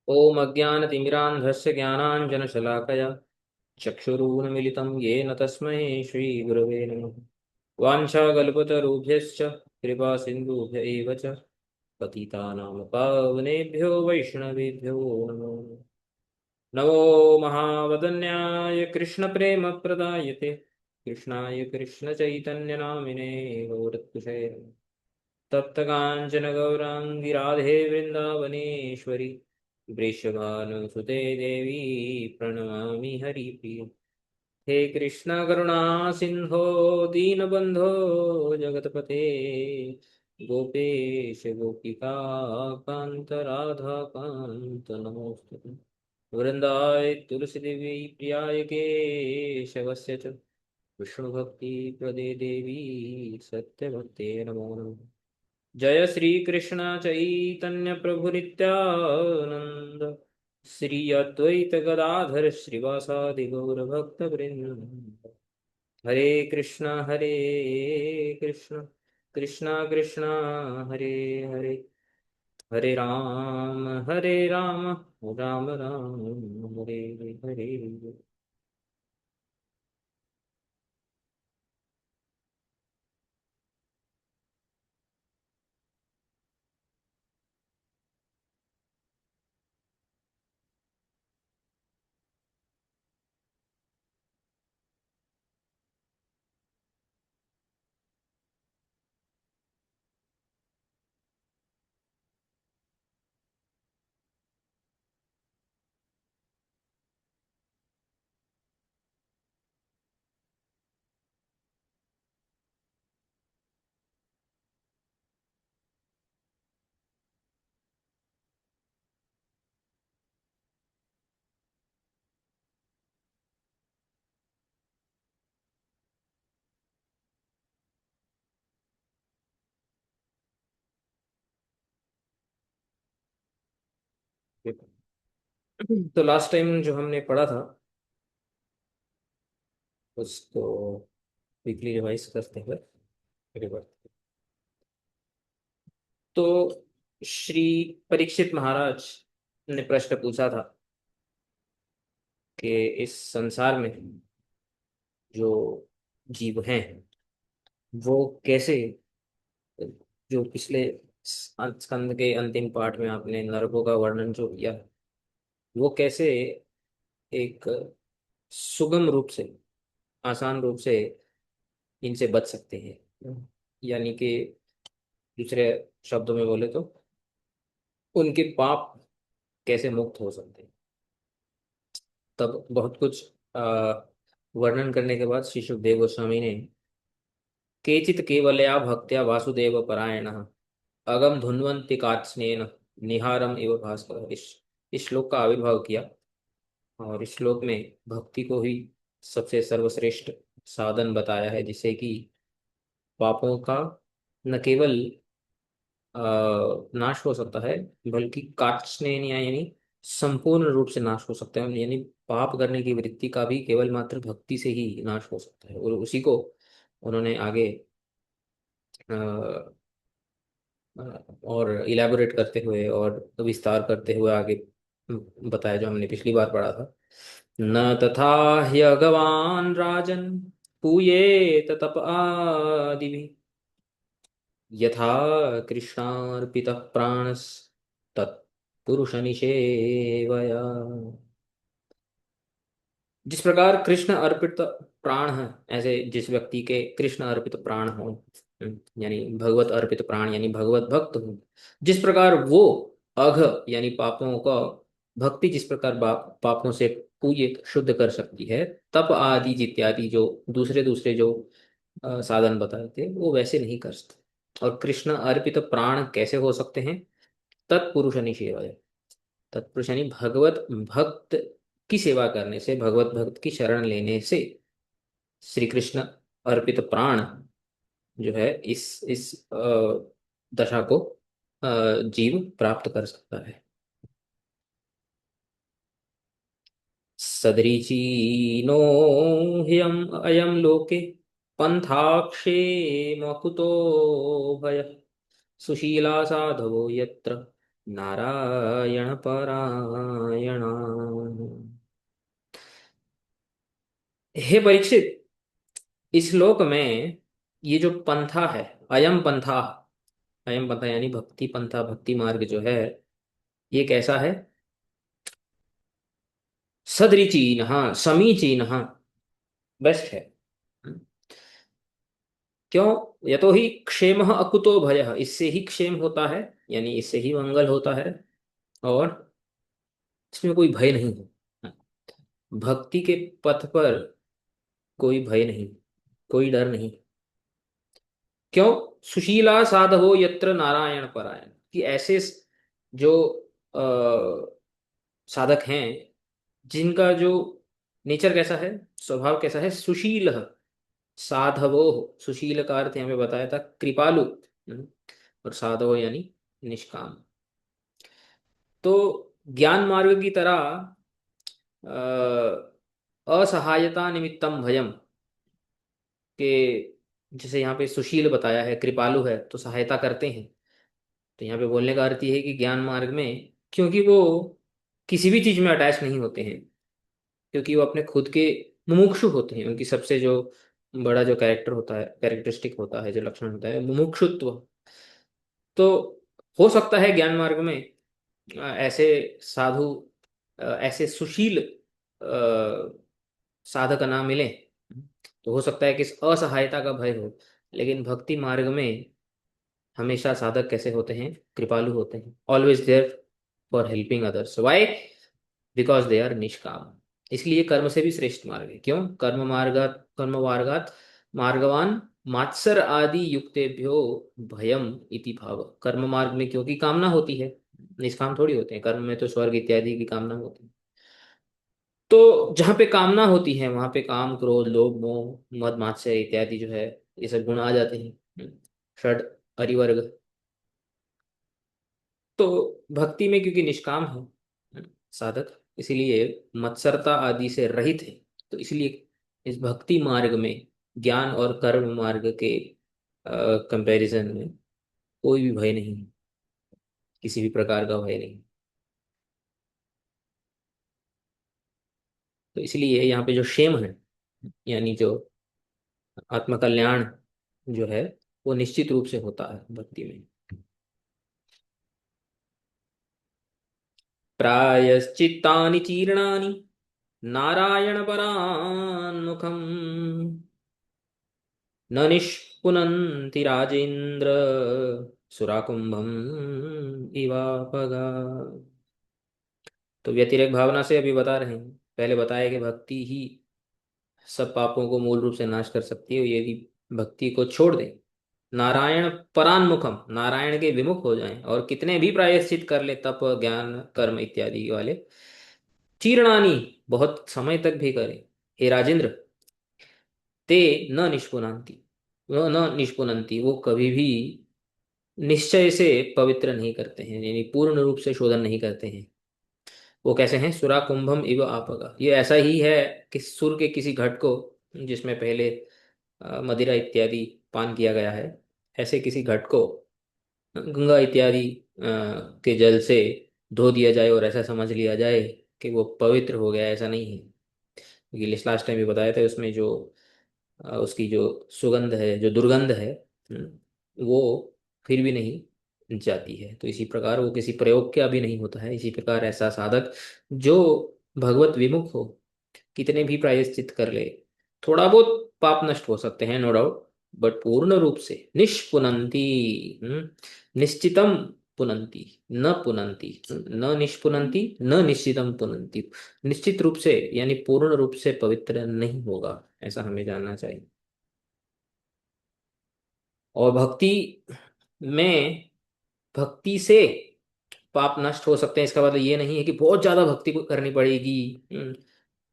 ॐ अज्ञानतिमिरान्धस्य ज्ञानाञ्जनशलाकया चक्षुरुन्मिलितं येन तस्मै श्रीगुरवे नमः। वाञ्छाकल्पतरुभ्यश्च कृपासिन्धुभ्य एव च पतितानां पावनेभ्यो वैष्णवेभ्यो नमो नमो महावदन्याय कृष्णप्रेमप्रदायते कृष्णाय कृष्णचैतन्यनामिने गौरत्कुशे तप्तकाञ्चन गौराङ्गी राधे वृन्दावनेश्वरि वृषभानुसुते देवी प्रणमामि हरिप्रिय। हे कृष्ण करुणा सिंधो दीनबंधो जगतपते गोपेश गोपिका कांत राधा कांत नमोस्तुते। वृंदाय तुलसी देवी प्रियाय केशवस्य च विष्णुभक्ति प्रदे देवी सत्यभक्ते नमो नमः। जय श्री कृष्ण चैतन्य प्रभु नित्यानंद श्री अद्वैत गदाधर श्रीवासादि गौर भक्त वृंद। हरे कृष्ण कृष्ण कृष्ण हरे हरे हरे राम राम राम हरे हरे। तो लास्ट टाइम जो हमने पढ़ा था उसको वीकली रिवाइज करते हुए आगे बढ़ते। तो श्री परीक्षित महाराज ने प्रश्न पूछा था कि इस संसार में जो जीव हैं वो कैसे, जो पिछले स्कंद के अंतिम पाठ में आपने नरकों का वर्णन जो किया, वो कैसे एक सुगम रूप से, आसान रूप से इनसे बच सकते हैं। यानी कि दूसरे शब्दों में बोले तो उनके पाप कैसे मुक्त हो सकते हैं। तब बहुत कुछ वर्णन करने के बाद श्री सुखदेव गोस्वामी ने केचित केवलया भक्त्या वासुदेव परायणः अगम धुन्वन्ति कात्स्नेन निहारम एव भास्कर, इस श्लोक का आविर्भाव किया। और इस श्लोक में भक्ति को ही सबसे सर्वश्रेष्ठ साधन बताया है, जिससे कि पापों का न केवल अ, नाश हो सकता है बल्कि कात्स्नेन यानी संपूर्ण रूप से नाश हो सकता है। यानी पाप करने की वृत्ति का भी केवल मात्र भक्ति से ही नाश हो सकता है। और उसी को उन्होंने आगे अ, और इलेबोरेट करते हुए और विस्तार करते हुए आगे बताया, जो हमने पिछली बार पढ़ा था। न तथा ह्यगवान् राजन् पूयेत तप आदिभिः यथा कृष्णार्पितः प्राणस् तत्पुरुषनिषेवया। जिस प्रकार कृष्ण अर्पित प्राण है, ऐसे जिस व्यक्ति के कृष्ण अर्पित प्राण हो, यानी भगवत अर्पित प्राण यानी भगवत भक्त हो, जिस प्रकार वो अघ यानी पापों का भक्ति जिस प्रकार पापों से पूजित शुद्ध कर सकती है, तप आदि इत्यादि जो दूसरे दूसरे जो साधन बताए थे वो वैसे नहीं कर सकते। और कृष्ण अर्पित प्राण कैसे हो सकते हैं? तत्पुरुष निषेवय, तत्पुरुष यानी भगवत भक्त की सेवा करने से, भगवत भक्त की शरण लेने से श्री कृष्ण अर्पित प्राण जो है इस दशा को जीव प्राप्त कर सकता है। सदरीचीनो ह्यम अयम लोके पंथाक्षे मकुतो भय सुशीला साधवो यत्र नारायण परायण। हे परीक्षित, इस श्लोक में ये जो पंथा है, अयम पंथा, अयम पंथा यानी भक्ति पंथा, भक्ति मार्ग जो है, ये कैसा है? सदृचीन, हाँ, समीचीन, हाँ, बेस्ट है। क्यों? यतो ही क्षेम अकुतो भय, इससे ही क्षेम होता है, यानी इससे ही मंगल होता है, और इसमें कोई भय नहीं है। भक्ति के पथ पर कोई भय नहीं, कोई डर नहीं। क्यों? सुशीला साधवो यत्र नारायण परायण, कि ऐसे जो साधक हैं, जिनका जो नेचर कैसा है, स्वभाव कैसा है, सुशील साधवो, सुशील का अर्थ यहाँ पे बताया था कृपालु, और साधवो यानी निष्काम। तो ज्ञान मार्ग की तरह असहायता निमित्तम भयम के, जैसे यहाँ पे सुशील बताया है, कृपालु है तो सहायता करते हैं, तो यहाँ पे बोलने का अर्थ ये है कि ज्ञान मार्ग में, क्योंकि वो किसी भी चीज में अटैच नहीं होते हैं, क्योंकि वो अपने खुद के मुमुक्षु होते हैं, उनकी सबसे जो बड़ा जो कैरेक्टर होता है, कैरेक्टरिस्टिक होता है, जो लक्षण होता है, मुमुक्षुत्व। तो हो सकता है ज्ञान मार्ग में ऐसे साधु, ऐसे सुशील साधक ना मिले, तो हो सकता है कि इस असहायता का भय हो। लेकिन भक्ति मार्ग में हमेशा साधक कैसे होते हैं? कृपालु होते हैं, always there for helping others. Why? Because they are निष्काम। इसलिए कर्म से भी श्रेष्ठ मार्ग है। क्यों? कर्म मार्गात मार्गवान मात्सर आदि युक्तेभ्यो भयम इति भाव। कर्म मार्ग में क्योंकि कामना होती है, निष्काम थोड़ी होते हैं। कर्म में तो स्वर्ग इत्यादि की कामना होती है। तो जहाँ पे कामना होती है वहां पे काम, क्रोध, लोभ, मोह, मद मात्सर्य इत्यादि जो है, ये सब गुण आ जाते हैं, षड अरिवर्ग। तो भक्ति में क्योंकि निष्काम है साधक, इसीलिए मत्सरता आदि से रहित है, तो इसलिए इस भक्ति मार्ग में ज्ञान और कर्म मार्ग के कंपैरिजन में कोई भी भय नहीं है, किसी भी प्रकार का भय नहीं। तो इसलिए यहाँ पे जो क्षेम है, यानी जो आत्मकल्याण जो है, वो निश्चित रूप से होता है भक्ति में। प्रायश्चित्तानि चीर्णानि नारायण परान्मुखम् न निष्पुनन्ति राजेन्द्र सुराकुंभम इवापगा। तो व्यतिरेक भावना से अभी बता रहे हैं, पहले बताया कि भक्ति ही सब पापों को मूल रूप से नाश कर सकती है, यदि भक्ति को छोड़ दें, नारायण परान्मुखम, नारायण के विमुख हो जाएं, और कितने भी प्रायश्चित कर ले, तप ज्ञान कर्म इत्यादि वाले, चीरणानी, बहुत समय तक भी करें, हे राजेंद्र, ते न निष्पुनांति, वो न निष्पुनंती, वो कभी भी निश्चय से पवित्र नहीं करते हैं, यानी पूर्ण रूप से शोधन नहीं करते हैं। वो कैसे हैं? सुरा कुंभम इव आपगा, ये ऐसा ही है कि सुर के किसी घट को, जिसमें पहले मदिरा इत्यादि पान किया गया है, ऐसे किसी घट को गंगा इत्यादि के जल से धो दिया जाए और ऐसा समझ लिया जाए कि वो पवित्र हो गया, ऐसा नहीं है। क्योंकि लास्ट टाइम भी बताया था, उसमें जो उसकी जो सुगंध है, जो दुर्गंध है, वो फिर भी नहीं जाती है। तो इसी प्रकार वो किसी प्रयोग का भी नहीं होता है। इसी प्रकार ऐसा साधक जो भगवत विमुख हो, कितने भी प्रायश्चित कर ले, थोड़ा बहुत पाप नष्ट हो सकते हैं, नो डाउट, बट पूर्ण रूप से निष्पुनंती, निश्चितम पुनंती, न पुनंती, न निष्पुनंती, न निश्चितम पुनंती, निश्चित रूप से यानी पूर्ण रूप से पवित्र नहीं होगा, ऐसा हमें जानना चाहिए। और भक्ति में, भक्ति से पाप नष्ट हो सकते हैं, इसका मतलब ये नहीं है कि बहुत ज्यादा भक्ति को करनी पड़ेगी,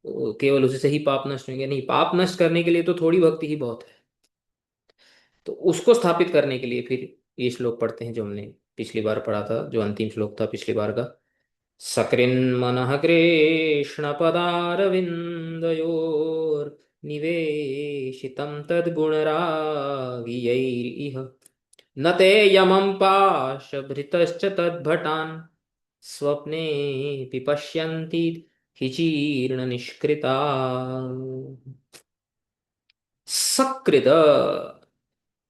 तो केवल उसी से ही पाप नष्ट होंगे। नहीं, पाप नष्ट करने के लिए तो थोड़ी भक्ति ही बहुत है। तो उसको स्थापित करने के लिए फिर ये श्लोक पढ़ते हैं, जो हमने पिछली बार पढ़ा था, जो अंतिम श्लोक था पिछली बार का। सकृन्मनः कृष्ण पदारविन्दयोर्निवेशितं तद्गुणरागियैरिह न ते यमं पाशभृतश्च तद्भटान् स्वप्ने पश्यन्ति हि जीर्ण निष्कृता। सकृत,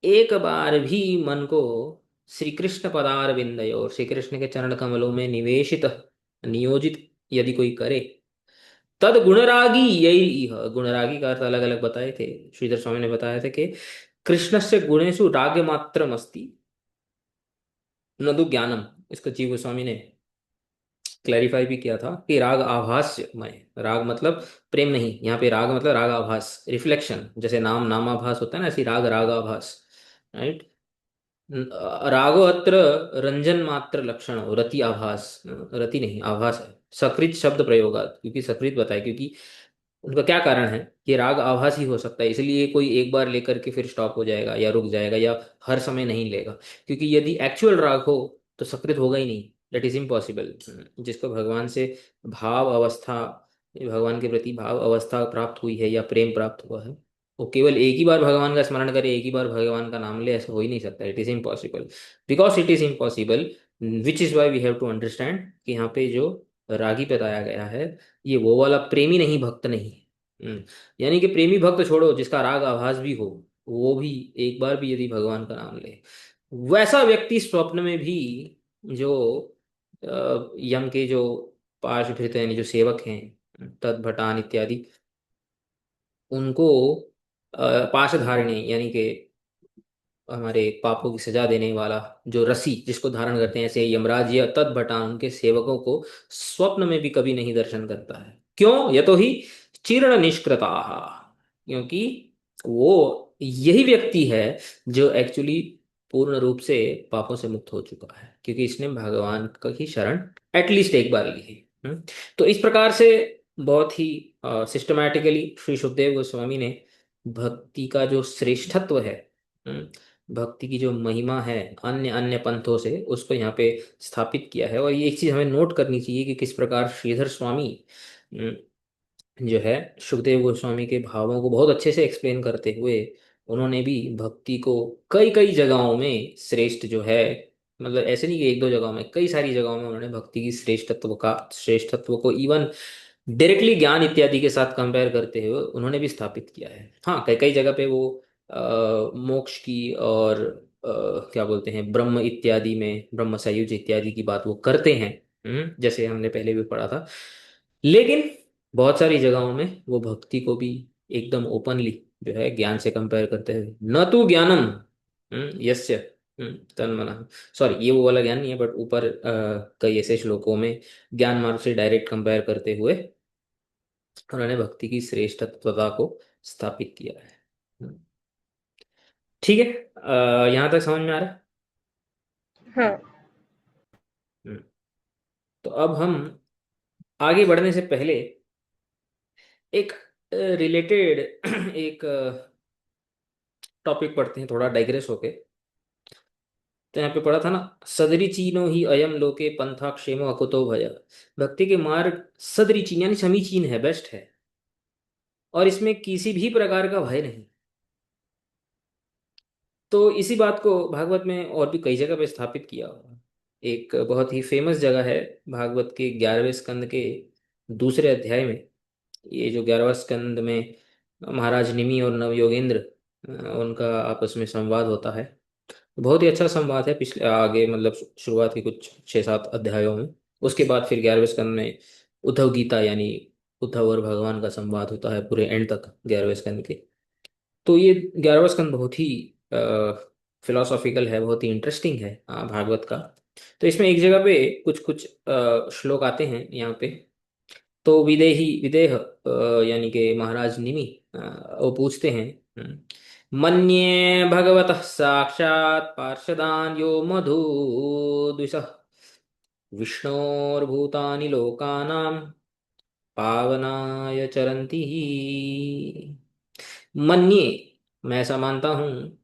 एक बार भी मन को श्री कृष्ण पदार विंदय और श्री कृष्ण के चरण कमलों में निवेशित नियोजित यदि कोई करे, तद गुणरागी यही, गुणरागी का अर्थ अलग अलग बताए थे, श्रीधर स्वामी ने बताया था कि कृष्ण से गुणेशु राग मात्रम अस्ति न तो ज्ञानम। इसको जीव गोस्वामी ने क्लैरिफाई भी किया था कि राग आभासमय, राग मतलब प्रेम नहीं, यहाँ पे राग मतलब राग आभास, रिफ्लेक्शन, जैसे नाम नामाभास होता है ना, ऐसी राग रागाभास, राइट। रागो अत्र रंजन मात्र लक्षण हो, रति आभास, रति नहीं आभास है, सकृत शब्द प्रयोगात, क्योंकि सकृत बताए, क्योंकि उनका क्या कारण है कि राग आभास ही हो सकता है, इसलिए कोई एक बार लेकर के फिर स्टॉप हो जाएगा या रुक जाएगा या हर समय नहीं लेगा, क्योंकि यदि एक्चुअल राग हो तो सकृत होगा ही नहीं, दैट इज इम्पॉसिबल। जिसको भगवान से भाव अवस्था, भगवान के प्रति भाव अवस्था प्राप्त हुई है या प्रेम प्राप्त हुआ है, वो केवल एक ही बार भगवान का स्मरण करे, एक ही बार भगवान का नाम ले, ऐसा हो ही नहीं सकता, it is impossible. Because it is impossible, which is why we have to understand कि यहाँ पे जो रागी बताया गया है, ये वो वाला प्रेमी नहीं, भक्त नहीं। यानी कि प्रेमी भक्त छोड़ो, जिसका राग आभास भी हो, वो भी एक बार भी यदि भगवान का नाम ले, वैसा व्यक्ति स्वप्न में भी, जो यम के जो पाशभृत यानी जो सेवक हैं, तद्भटान इत्यादि, उनको पाशधारिणी यानी कि हमारे पापों की सजा देने वाला जो रसी जिसको धारण करते हैं, ऐसे यमराज या तद्भटान उनके सेवकों को स्वप्न में भी कभी नहीं दर्शन करता है। क्यों? यतो ही चीर्ण निष्कृता, क्योंकि वो यही व्यक्ति है जो एक्चुअली पूर्ण रूप से पापों से मुक्त हो चुका है, क्योंकि इसने भगवान का ही शरण एटलीस्ट एक बार ली है। तो इस प्रकार से बहुत ही सिस्टमैटिकली श्री सुखदेव गोस्वामी ने भक्ति का जो श्रेष्ठत्व है, भक्ति की जो महिमा है अन्य अन्य पंथों से, उसको यहाँ पे स्थापित किया है। और ये एक चीज हमें नोट करनी चाहिए कि किस प्रकार श्रीधर स्वामी जो है सुखदेव गोस्वामी के भावों को बहुत अच्छे से एक्सप्लेन करते हुए, उन्होंने भी भक्ति को कई कई जगहों में श्रेष्ठ जो है, मतलब ऐसे नहीं कि एक दो जगहों में, कई सारी जगहों में उन्होंने भक्ति की श्रेष्ठत्व को इवन डायरेक्टली ज्ञान इत्यादि के साथ कंपेयर करते हुए उन्होंने भी स्थापित किया है। हाँ, कई कई जगह पे वो मोक्ष की और क्या बोलते हैं ब्रह्म इत्यादि में, ब्रह्म सायुज्य इत्यादि की बात वो करते हैं, जैसे हमने पहले भी पढ़ा था। लेकिन बहुत सारी जगहों में वो भक्ति को भी एकदम ओपनली जो है ज्ञान से कंपेयर करते हैं, न तो ज्ञानम यस्य तन्मनः, सॉरी ये वो वाला ज्ञान नहीं है, बट ऊपर कई ऐसे श्लोकों में ज्ञान मार्ग से डायरेक्ट कंपेयर करते हुए उन्होंने भक्ति की श्रेष्ठत्वता को स्थापित किया है। हम्म, ठीक है, यहाँ तक समझ में आ रहा है। हाँ। हम्म, तो अब हम आगे बढ़ने से पहले एक रिलेटेड एक टॉपिक पढ़ते हैं, थोड़ा डाइग्रेस होके। तो यहाँ पे पढ़ा था ना, सदरिचीनो ही अयम लोके पंथा क्षेमो अकुतो भय। भक्ति के मार्ग सदरिचीन यानी समीचीन है, बेस्ट है, और इसमें किसी भी प्रकार का भय नहीं। तो इसी बात को भागवत में और भी कई जगह पे स्थापित किया हुआ है। एक बहुत ही फेमस जगह है भागवत के 11वें स्कंद के दूसरे अध्याय में। ये जो 11वां स्कंद में महाराज निमि और नवयोगेंद्र उनका आपस में संवाद होता है। बहुत ही अच्छा संवाद है, पिछले आगे मतलब शुरुआत के कुछ 6-7 अध्यायों में। उसके बाद फिर 11वें स्कंद में उद्धव गीता यानी उद्धव और भगवान का संवाद होता है पूरे एंड तक 11वें स्कंद के। तो ये 11वां स्कंद बहुत ही फिलोसॉफिकल है, बहुत ही इंटरेस्टिंग है भागवत का। तो इसमें एक जगह पे कुछ कुछ श्लोक आते हैं यहाँ पे। तो विदेही विदेह यानी कि महाराज निमि वो पूछते हैं, मन्ये भगवतः साक्षात् पार्षदान् यो मधुद्विषः विष्णोर्भूतानि लोकानां पावनाय चरन्ति। मन्ये, मैं ऐसा मानता हूँ,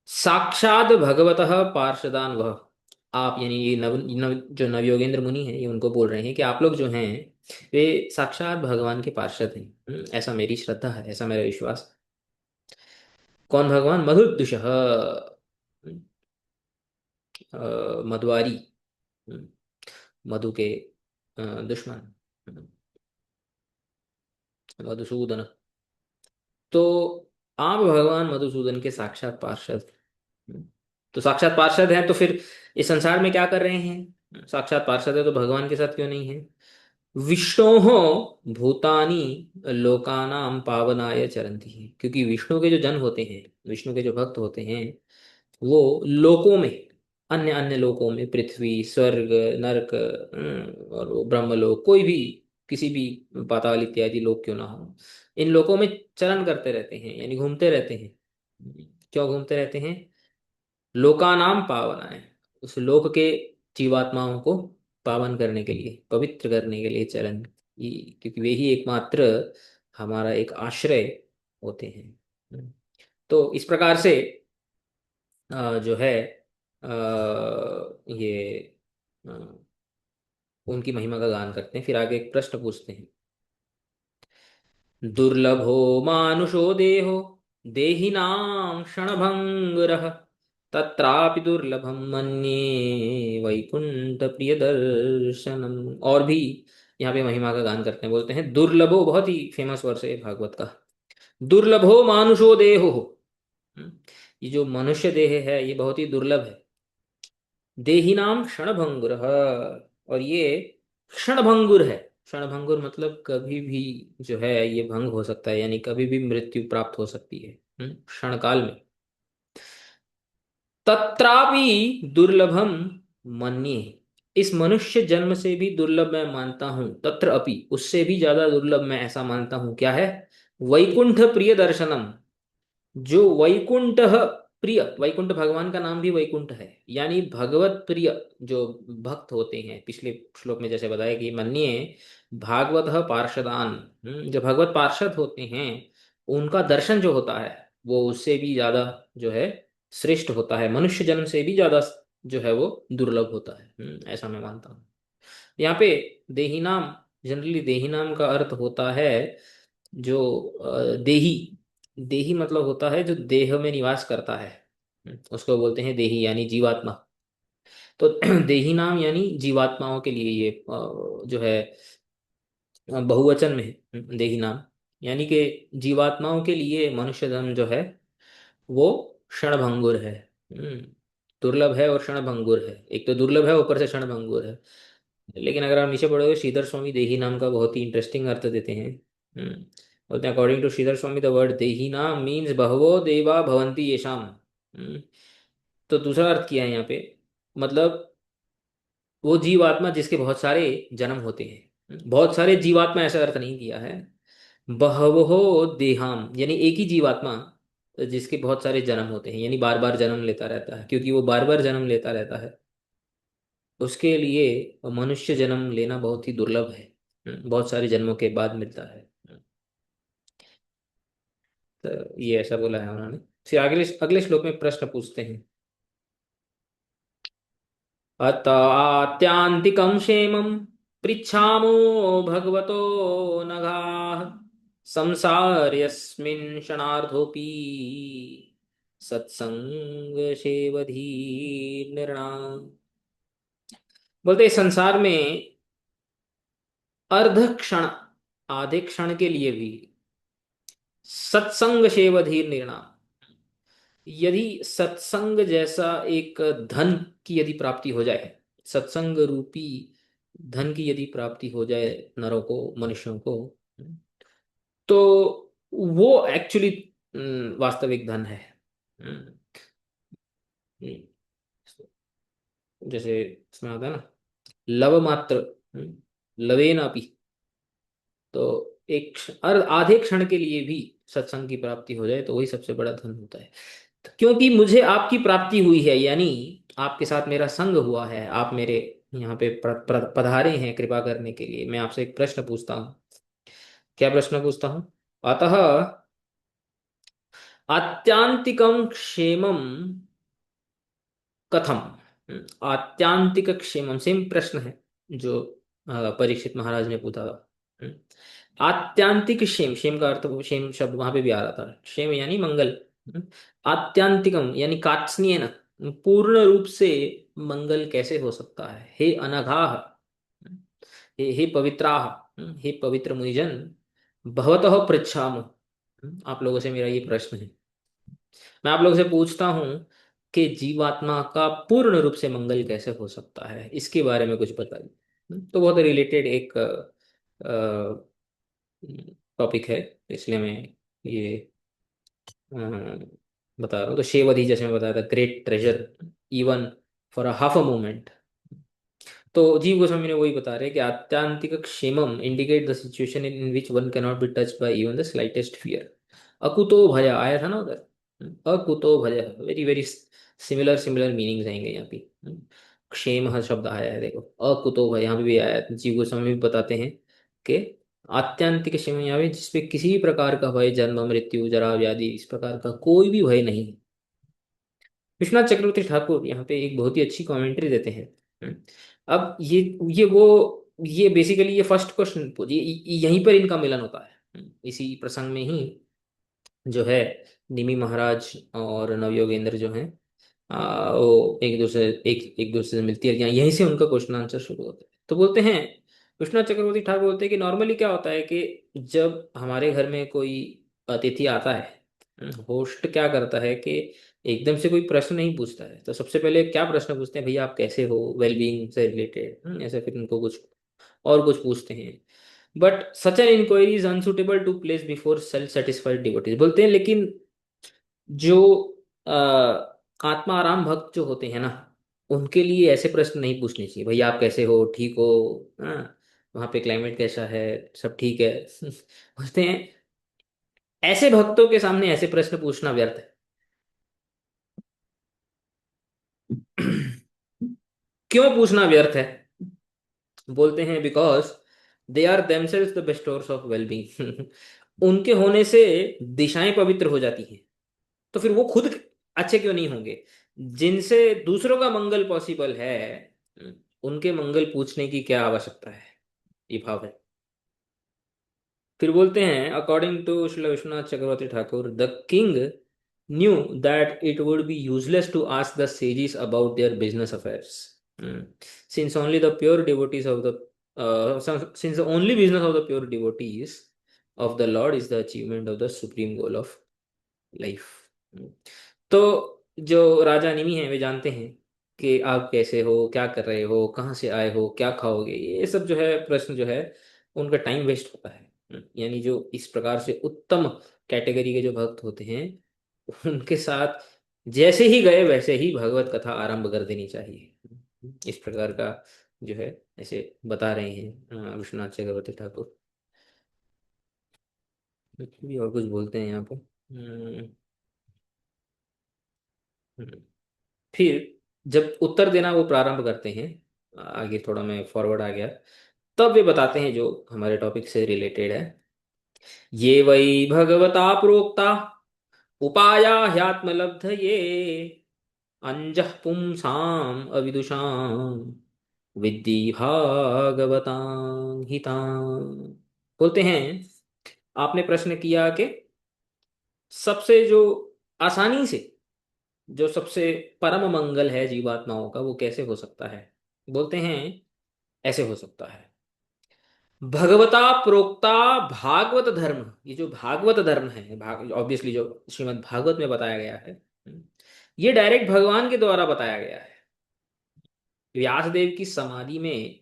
साक्षात भगवतः पार्षदान वह, आप यानी ये जो नवयोगेंद्र मुनि हैं, ये उनको बोल रहे हैं कि आप लोग जो हैं वे साक्षात भगवान के पार्षद हैं। ऐसा मेरी श्रद्धा है, ऐसा मेरा विश्वास। कौन भगवान? मधुद्विषः, मधुआरी, हम्म, मधु के दुश्मन, मधुसूदन। तो आप भगवान मधुसूदन के साक्षात पार्षद, हम्म, तो साक्षात पार्षद हैं तो फिर इस संसार में क्या कर रहे हैं? साक्षात पार्षद है तो भगवान के साथ क्यों नहीं है? विष्णोः भूतानि लोकानां पावनाय चरन्ति, क्योंकि विष्णु के जो जन होते हैं, विष्णु के जो भक्त होते हैं, वो लोकों में, अन्य अन्य लोकों में, पृथ्वी, स्वर्ग, नरक, और वो ब्रह्मलोक, कोई भी, किसी भी पाताल इत्यादि लोक क्यों ना हो, इन लोकों में चरण करते रहते हैं, यानी घूमते रहते हैं। क्यों घूमते रहते हैं? लोकानाम पावनाय, उस लोक के जीवात्माओं को पावन करने के लिए, पवित्र करने के लिए चरण, क्योंकि वे ही एकमात्र हमारा एक आश्रय होते हैं। तो इस प्रकार से जो है ये अ, उनकी महिमा का गान करते हैं। फिर आगे एक प्रश्न पूछते हैं। दुर्लभो मानुषो देहो देहिनां क्षणभंगुरः तत्रापि दुर्लभम मन्ये वैकुंठ प्रिय दर्शनम। और भी यहाँ पे महिमा का गान करते हैं, बोलते हैं दुर्लभो, बहुत ही फेमस वर्ष है भागवत का। दुर्लभो मानुषो देहो, हम्म, ये जो मनुष्य देह है ये बहुत ही दुर्लभ है। देहिनाम क्षणभंगुर, और ये क्षणभंगुर है। क्षणभंगुर मतलब कभी भी जो है ये भंग हो सकता है, यानी कभी भी मृत्यु प्राप्त हो सकती है, क्षण काल में। तत्रापि दुर्लभम मन्ये, इस मनुष्य जन्म से भी दुर्लभ मैं मानता हूं। तत्र अपि, उससे भी ज्यादा दुर्लभ मैं ऐसा मानता हूं। क्या है? वैकुंठ प्रिय दर्शनम, जो वैकुंठ प्रिय, वैकुंठ भगवान का नाम भी वैकुंठ है, यानी भगवत प्रिय जो भक्त होते हैं, पिछले श्लोक में जैसे बताया कि मन्ये भागवत पार्षदान, जो भगवत पार्षद होते हैं, उनका दर्शन जो होता है वो उससे भी ज्यादा जो है श्रेष्ठ होता है, मनुष्य जन्म से भी ज्यादा जो है वो दुर्लभ होता है। ऐसा मैं मानता हूँ। यहाँ पे देही नाम, जनरली देही नाम का अर्थ होता है जो देही, देही मतलब होता है जो देह में निवास करता है, उसको बोलते हैं देही, यानी जीवात्मा। तो देही नाम यानी जीवात्माओं के लिए ये जो है बहुवचन में है, देही नाम, यानी कि जीवात्माओं के लिए मनुष्य जन्म जो है वो क्षणभंगुर है, दुर्लभ है और क्षणभंगुर है। एक तो दुर्लभ है, ऊपर से क्षणभंगुर है। लेकिन अगर आप नीचे पढ़ोगे, श्रीधर स्वामी देही नाम का बहुत ही इंटरेस्टिंग अर्थ देते हैं। बोलते हैं according to Sridhar Swami the word देही नाम मीन्स बहवो देवा भवंती येषाम। तो दूसरा अर्थ किया है यहाँ पे, मतलब वो जीवात्मा जिसके बहुत सारे जन्म होते हैं। बहुत सारे जीवात्मा ऐसा अर्थ नहीं किया है। बहवो देहाम यानी एक ही जीवात्मा जिसके बहुत सारे जन्म होते हैं, यानी बार बार जन्म लेता रहता है, क्योंकि वो बार बार जन्म लेता रहता है, उसके लिए मनुष्य जन्म लेना बहुत ही दुर्लभ है। बहुत सारे जन्मों के बाद मिलता है। तो ये ऐसा बोला है उन्होंने। फिर अगले अगले श्लोक में प्रश्न पूछते हैं। अत आत्यांतिकं क्षेमं पृच्छामो भगवतो नघाः संसार्यस्मिन् क्षणार्धोऽपि सत्संग सेवधी नृणाम्। बोलते हैं, संसार में अर्ध क्षण, आधे क्षण के लिए भी सत्संग सेवधीर निर्णा, यदि सत्संग जैसा एक धन की यदि प्राप्ति हो जाए, सत्संग रूपी धन की यदि प्राप्ति हो जाए नरों को, मनुष्यों को, तो वो एक्चुअली वास्तविक धन है। हम्म, हम्म, जैसे इसमें आता है ना, लव मात्र, लवेन अपि, तो आधे क्षण के लिए भी सत्संग की प्राप्ति हो जाए तो वही सबसे बड़ा धन होता है। तो क्योंकि मुझे आपकी प्राप्ति हुई है, यानी आपके साथ मेरा संग हुआ है, आप मेरे यहाँ पे पधारे हैं कृपा करने के लिए, मैं आपसे एक प्रश्न पूछता हूँ। क्या प्रश्न पूछता हूँ? अतः आत्यांतिकम क्षेमम कथम, आत्यांतिक क्षेमम सेम प्रश्न है जो परीक्षित महाराज ने पूछा था। आत्यांतिक क्षेम, क्षेम का अर्थ, क्षेम शब्द वहां पे भी आ रहा था, क्षेम यानी मंगल। आत्यांतिकम यानी कात्स्नीय न, पूर्ण रूप से मंगल कैसे हो सकता है? हे अनघाः, हे पवित्राः, हे पवित्र मुनिजन, भवतः पृच्छामः, आप लोगों से मेरा ये प्रश्न है। मैं आप लोगों से पूछता हूँ कि जीवात्मा का पूर्ण रूप से मंगल कैसे हो सकता है, इसके बारे में कुछ बताइए। तो बहुत रिलेटेड एक टॉपिक है, इसलिए मैं ये बता रहा हूँ। तो शेवधी, जैसे मैं बताया था, great treasure even for a half a moment. तो जीव गोस्वामी ने वही बता रहे हैं कि आत्यांतिक क्षेमम indicate the situation in which one cannot be touch by even the slightest fear. अकुतो भय आया था ना उधर। अकुतो भय, very very similar similar meanings आएंगे यहाँ पे। क्षेम शब्द आया है, देखो अकुतो भय यहाँ पे भी आया है। जीव गोस्वामी भी बताते हैं कि आत्यांतिक क्षेम यहाँ पे जिसपे किसी भी प्रकार का भय, जन्म मृत्यु जरा व्याधि, इस प्रकार का कोई भी भय नहीं है। विश्वनाथ चक्रवर्ती ठाकुर यहाँ पे एक बहुत ही अच्छी कमेंट्री देते हैं। हम्म। अब ये बेसिकली ये फर्स्ट क्वेश्चन यहीं पर इनका मिलन होता है। इसी प्रसंग में ही जो है निमि महाराज और नवयोगेंद्र जो हैं, वो एक दूसरे से मिलती है, यहीं से उनका क्वेश्चन आंसर शुरू होता है। तो बोलते हैं, विश्वनाथ चक्रवर्ती ठाकुर बोलते हैं कि नॉर्मली क्या होता है कि जब हमारे घर में कोई अतिथि आता है, होस्ट क्या करता है कि एकदम से कोई प्रश्न नहीं पूछता है। तो सबसे पहले क्या प्रश्न पूछते हैं, भैया आप कैसे हो, वेलबींग से रिलेटेड, ऐसे फिर उनको कुछ और कुछ पूछते हैं। But such an inquiry is unsuitable to place before self satisfied devotees, बोलते हैं। लेकिन जो अ, आत्मा आराम भक्त जो होते हैं ना, उनके लिए ऐसे प्रश्न नहीं पूछने चाहिए, भैया आप कैसे हो, ठीक हो, हाँ, वहाँ पे क्लाइमेट कैसा है, सब ठीक है। पूछते हैं, ऐसे भक्तों के सामने ऐसे प्रश्न पूछना व्यर्थ है। क्यों पूछना व्यर्थ है? बोलते हैं because they are themselves the bestowers of wellbeing. उनके होने से दिशाएं पवित्र हो जाती हैं। तो फिर वो खुद अच्छे क्यों नहीं होंगे? जिनसे दूसरों का मंगल पॉसिबल है, उनके मंगल पूछने की क्या आवश्यकता है? ये भाव है। फिर बोलते हैं, according to Shri Vishwanath Chakravarti Thakur, the king knew that it would be useless to ask the sages about their business affairs, since only the pure devotees of the since the only business of the pure devotees of the Lord is the achievement of the supreme goal of life. तो जो राजा निमि हैं वे जानते हैं कि आप कैसे हो, क्या कर रहे हो, कहाँ से आए हो, क्या खाओगे, ये सब जो है प्रश्न जो है उनका टाइम वेस्ट होता है। यानी जो इस प्रकार से उत्तम कैटेगरी के जो भक्त होते हैं, उनके साथ जैसे ही गए वैसे ही भगवत कथा आरंभ कर देनी चाहिए। इस प्रकार का जो है ऐसे बता रहे हैं विश्वनाथ चक्रवर्ती ठाकुर। भी और कुछ बोलते हैं यहाँ पे। हम्म, फिर जब उत्तर देना वो प्रारंभ करते हैं, आगे थोड़ा मैं फॉरवर्ड आ गया, तब वे बताते हैं जो हमारे टॉपिक से रिलेटेड है। ये वै भगवता प्रोक्ता उपाया ह्यात्मलब्ध ये, अंजः पुंसाम अविदुषाम विद्धि भागवतां हितां। बोलते हैं, आपने प्रश्न किया कि सबसे जो आसानी से, जो सबसे परम मंगल है जीवात्माओं का, वो कैसे हो सकता है? बोलते हैं, ऐसे हो सकता है, भगवता प्रोक्ता भागवत धर्म। ये जो भागवत धर्म है, ऑब्वियसली जो श्रीमद् भागवत में बताया गया है, ये डायरेक्ट भगवान के द्वारा बताया गया है। व्यासदेव की समाधि में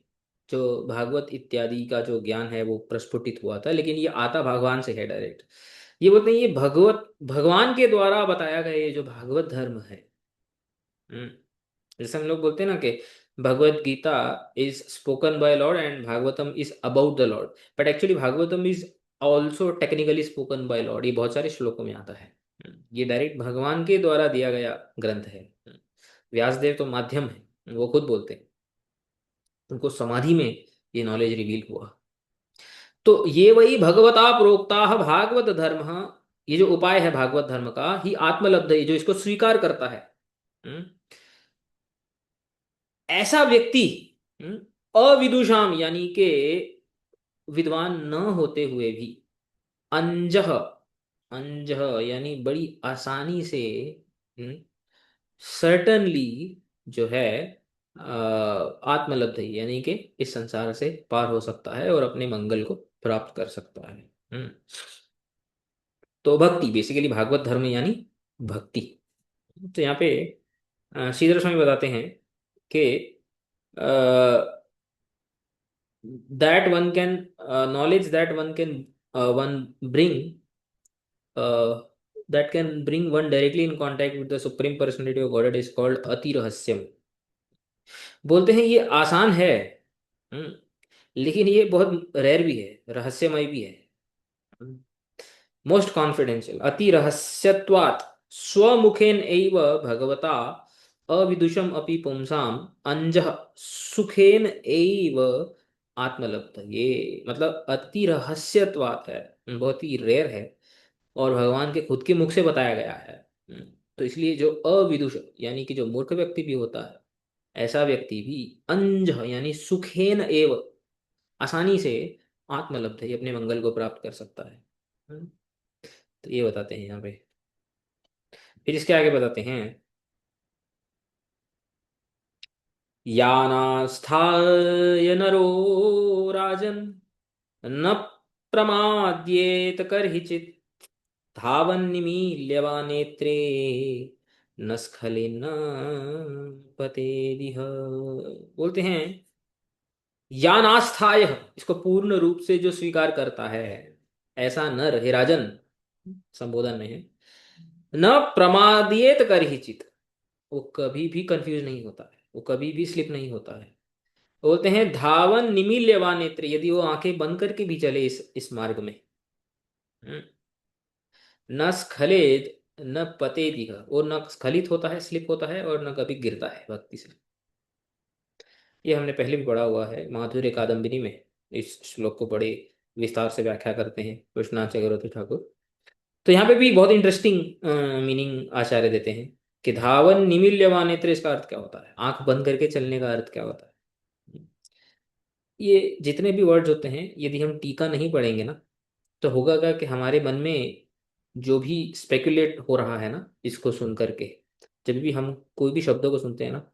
जो भागवत इत्यादि का जो ज्ञान है वो प्रस्फुटित हुआ था, लेकिन ये आता भगवान से है डायरेक्ट। ये बोलते हैं, ये भगवत भगवान के द्वारा बताया गया ये जो भागवत धर्म है। हम्म, जैसे हम लोग बोलते हैं ना कि Bhagavad Gita is spoken by Lord and Bhagavatam is about the Lord, but actually Bhagavatam is also technically spoken by Lord. ये बहुत सारे श्लोकों में आता है। ये डायरेक्ट भगवान के द्वारा दिया गया ग्रंथ है। व्यासदेव तो माध्यम है, वो खुद बोलते हैं, उनको समाधि में ये नॉलेज रिवील हुआ। तो ये वही भगवता प्रोक्ता भागवत धर्म, ये जो उपाय है भागवत धर्म का ही आत्मलब्ध है, जो इसको स्वीकार करता है। हम्म, ऐसा व्यक्ति, हम्म, अविदुषाम यानी के विद्वान न होते हुए भी, अंजह, अंजह यानी बड़ी आसानी से, हम्म, सर्टनली जो है आत्मलब्ध ही, यानी कि इस संसार से पार हो सकता है और अपने मंगल को प्राप्त कर सकता है। हम्म। तो भक्ति बेसिकली भागवत धर्म यानी भक्ति। तो यहाँ पे श्रीधर स्वामी बताते हैं कि that one can knowledge that one can one bring that can bring one directly in contact with the supreme personality of Godhead is called अति रहस्यम। बोलते हैं ये आसान है, हम्म, लेकिन ये बहुत रेयर भी है, रहस्यमय भी है। मोस्ट कॉन्फिडेंशियल अति रहस्यत्वात् स्वमुखेन एव भगवता अविदुषम अपि पुंसाम अंजः सुखेन एव आत्मलब्ध। ये मतलब अति रहस्यत्वात् है, बहुत ही रेयर है, और भगवान के खुद के मुख से बताया गया है। तो इसलिए जो अविदुष यानी कि जो मूर्ख व्यक्ति भी होता है, ऐसा व्यक्ति भी अंज यानी सुखेन एव आसानी से आत्मलब्ध है, अपने मंगल को प्राप्त कर सकता है। तो ये बताते हैं यहाँ पे। फिर इसके आगे बताते हैं, यानास्थाय नरो राजन न प्रमाद्येत कर्हिचित् धावन्निमील्य वा नेत्रे न स्खलिन पतेदिह। बोलते हैं यानास्थाय, इसको पूर्ण रूप से जो स्वीकार करता है, ऐसा नर, हे राजन संबोधन में है, न प्रमादियेत करहिचित, वो कभी भी कंफ्यूज नहीं होता है, वो कभी भी स्लिप नहीं होता है। बोलते हैं धावन निमील्यवान नेत्र, यदि वो आंखें बंद करके भी चले इस मार्ग में, हम्म, न स्खलित न पते दिह, वो न स्खलित होता है, स्लिप होता है, और न कभी गिरता है भक्ति से। ये हमने पहले भी पढ़ा हुआ है माधुर्य कादम्बिनी में। इस श्लोक को बड़े विस्तार से व्याख्या करते हैं कृष्णा चक्रवर्ती ठाकुर। तो यहाँ पे भी बहुत इंटरेस्टिंग मीनिंग आचार्य देते हैं कि धावन निमील्यवान नेत्र, इसका अर्थ क्या होता है, आंख बंद करके चलने का अर्थ क्या होता है। ये जितने भी वर्ड्स होते हैं, यदि हम टीका नहीं पढ़ेंगे ना, तो होगा क्या कि हमारे मन में जो भी स्पेकुलेट हो रहा है ना, इसको सुन करके, जब भी हम कोई भी शब्दों को सुनते हैं ना,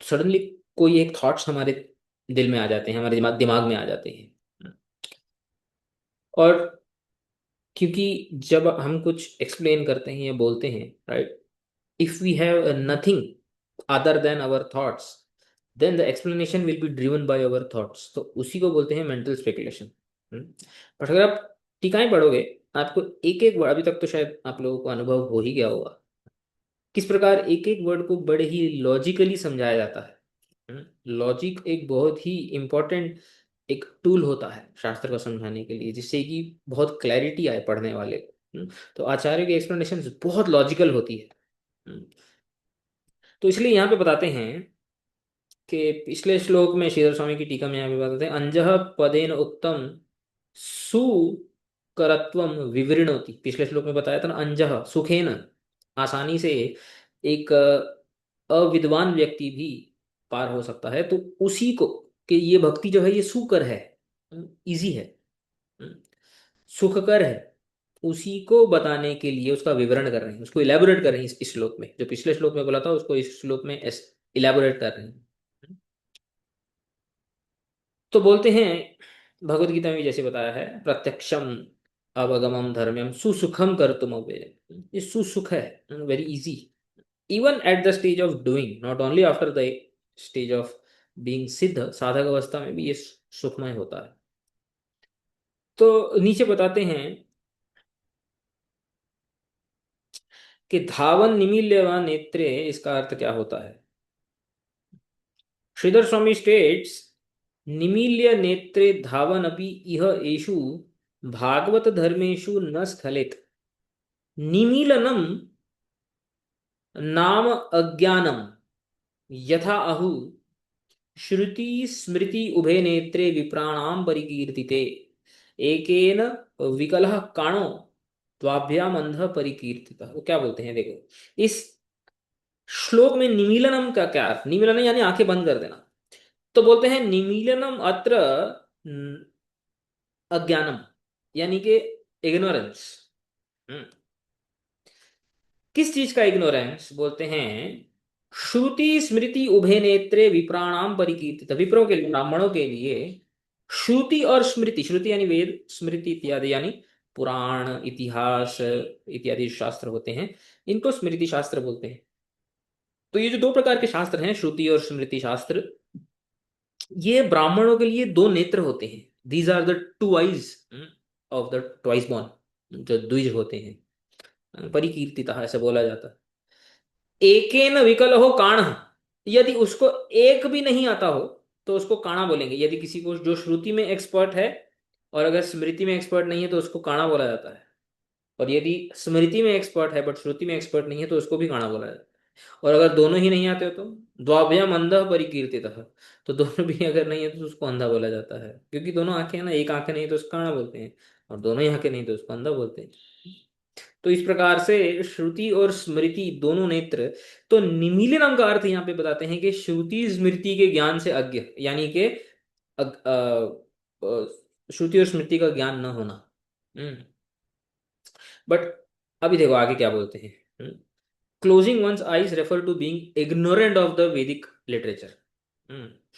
सडनली कोई एक थॉट्स हमारे दिल में आ जाते हैं, हमारे दिमाग दिमाग में आ जाते हैं। और क्योंकि जब हम कुछ एक्सप्लेन करते हैं या बोलते हैं, right, if we have nothing other than our thoughts, then the explanation will be driven by our thoughts. तो उसी को बोलते हैं मेंटल स्पेकुलेशन। बट अगर आप टीकाएं पढ़ोगे, आपको एक एक वर्ड, अभी तक तो शायद आप लोगों को अनुभव हो ही गया होगा किस प्रकार एक एक वर्ड को बड़े ही लॉजिकली समझाया जाता है। लॉजिक एक बहुत ही इंपॉर्टेंट एक टूल होता है शास्त्र को समझाने के लिए, जिससे कि बहुत क्लैरिटी आए पढ़ने वाले को। तो आचार्य की एक्सप्लेनेशन बहुत लॉजिकल होती है। हम्म, तो इसलिए यहाँ पे बताते हैं कि पिछले श्लोक में श्रीधर स्वामी की टीका में यहाँ पे बताते हैं अंजः पदेन उत्तम सुकरत्वम विवृणोति। पिछले श्लोक में बताया था ना, अंजः सुखेन, आसानी से एक अविद्वान व्यक्ति भी पार हो सकता है। तो उसी को, कि ये भक्ति जो है ये सुकर है, इजी है, सुखकर है, उसी को बताने के लिए उसका विवरण कर रहे हैं, उसको इलेबोरेट कर रहे हैं इस श्लोक में। जो पिछले श्लोक में बोला था उसको इस श्लोक में इलेबोरेट कर रहे हैं। तो बोलते हैं भगवत गीता में जैसे बताया है, प्रत्यक्षम अवगमम धर्म्यम सुसुखम कर तुम अव्यय। ये सुसुख है, very easy, even at the stage of doing, not only after the stage of being सिद्ध, साधक अवस्था में भी ये सुखमय होता है। तो नीचे बताते हैं कि धावन निमील्यवा नेत्रे, इसका अर्थ क्या होता है। श्रीधर स्वामी स्टेट्स निमील्य नेत्रे धावन अपि इह एषु भागवत धर्मेषु न स्खलित। निमीलनम नाम अज्ञानम यथा आहु श्रुति स्मृति उभे नेत्रे विप्राणाम परिकीर्तिते एकेन विकलः काणो द्वाभ्याम अंध परिकीर्तितः। वो क्या बोलते हैं देखो, इस श्लोक में निमीलनम का क्या अर्थ, निमीलनम यानी आंखें बंद कर देना। तो बोलते हैं निमीलनम अत्र अज्ञानम, यानी कि इग्नोरेंस। किस चीज का इग्नोरेंस? बोलते हैं श्रुति स्मृति उभय नेत्रे विप्राणाम परिकीर्तित। विप्रों के लिए, ब्राह्मणों के लिए श्रुति और स्मृति, श्रुति यानी वेद, स्मृति इत्यादि यानी पुराण इतिहास इत्यादि शास्त्र होते हैं, इनको स्मृति शास्त्र बोलते हैं। तो ये जो दो प्रकार के शास्त्र हैं, श्रुति और स्मृति शास्त्र, ये ब्राह्मणों के लिए दो नेत्र होते हैं। These are the two eyes of the twice born, जो द्विज होते हैं, परिकीर्तिता ऐसे बोला जाता है। एकेन विकल हो काण, यदि उसको एक भी नहीं आता हो तो उसको काणा बोलेंगे। यदि किसी को जो श्रुति में एक्सपर्ट है और अगर स्मृति में एक्सपर्ट नहीं है तो उसको काणा बोला जाता है। और यदि स्मृति में एक्सपर्ट है बट श्रुति में एक्सपर्ट नहीं है तो उसको भी काणा बोला जाता है। और अगर दोनों ही नहीं आते हो तो द्वाभ्याम अंधा परिकीर्तित, तो दोनों भी अगर नहीं है तो उसको अंधा बोला जाता है। क्योंकि दोनों आंखें हैं ना, एक आंखें नहीं तो उसको काणा बोलते हैं, और दोनों ही आंखें नहीं तो उसको अंधा बोलते हैं। तो इस प्रकार से श्रुति और स्मृति दोनों नेत्र। तो निमीलिनम का अर्थ यहाँ पे बताते हैं कि श्रुति स्मृति के ज्ञान से अज्ञ, यानी कि श्रुति और स्मृति का ज्ञान न होना। बट अभी देखो आगे क्या बोलते हैं। Closing one's eyes refer to being ignorant of the Vedic literature.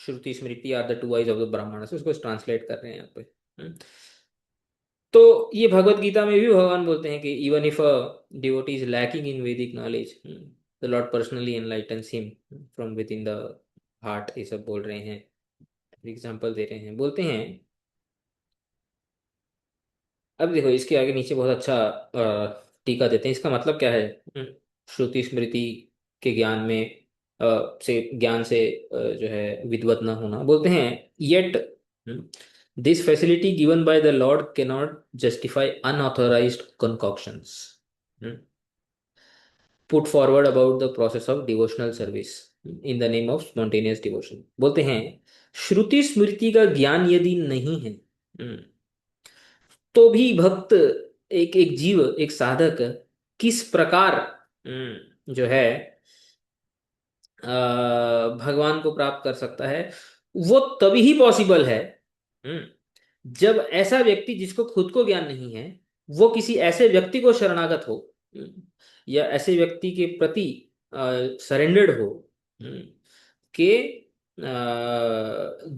Shruti Smriti are the two eyes of the brahmana, उसको ट्रांसलेट कर रहे हैं यहाँ पे। तो ये भगवत गीता में भी भगवान बोलते हैं कि even if a devotee is lacking in Vedic knowledge, the Lord personally enlightens him from within the heart. ये सब बोल रहे हैं, एग्जाम्पल दे रहे हैं। बोलते हैं अब देखो इसके आगे नीचे बहुत अच्छा टीका देते हैं। इसका मतलब क्या है? श्रुति स्मृति के ज्ञान में ज्ञान से जो है विद्वत न होना। बोलते हैं yet this facility given by the Lord can not justify unauthorised concoctions put forward about the process of devotional service in the name of spontaneous devotion. बोलते हैं श्रुति स्मृति का ज्ञान यदि नहीं है, तो भी भक्त, एक एक जीव, एक साधक किस प्रकार जो है भगवान को प्राप्त कर सकता है? वो तभी ही पॉसिबल है जब ऐसा व्यक्ति जिसको खुद को ज्ञान नहीं है, वो किसी ऐसे व्यक्ति को शरणागत हो, या ऐसे व्यक्ति के प्रति सरेंडर्ड हो, कि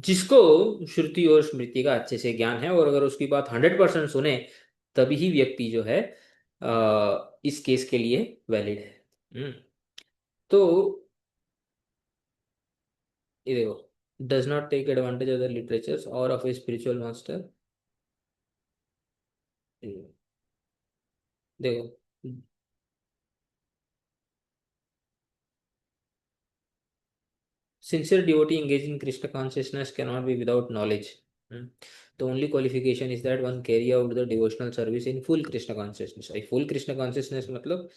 जिसको श्रुति और स्मृति का अच्छे से ज्ञान है, और अगर उसकी बात 100% सुने, तभी ही व्यक्ति जो है इस केस के लिए वैलिड है। तो ये देखो, does not take advantage of the literatures और ऑफ ए स्पिरिचुअल मास्टर। देखो, sincere devotee engaged in Krishna consciousness cannot be without knowledge. Hmm. The only qualification is that one carry out the devotional service in full Krishna consciousness. full Krishna consciousness मतलब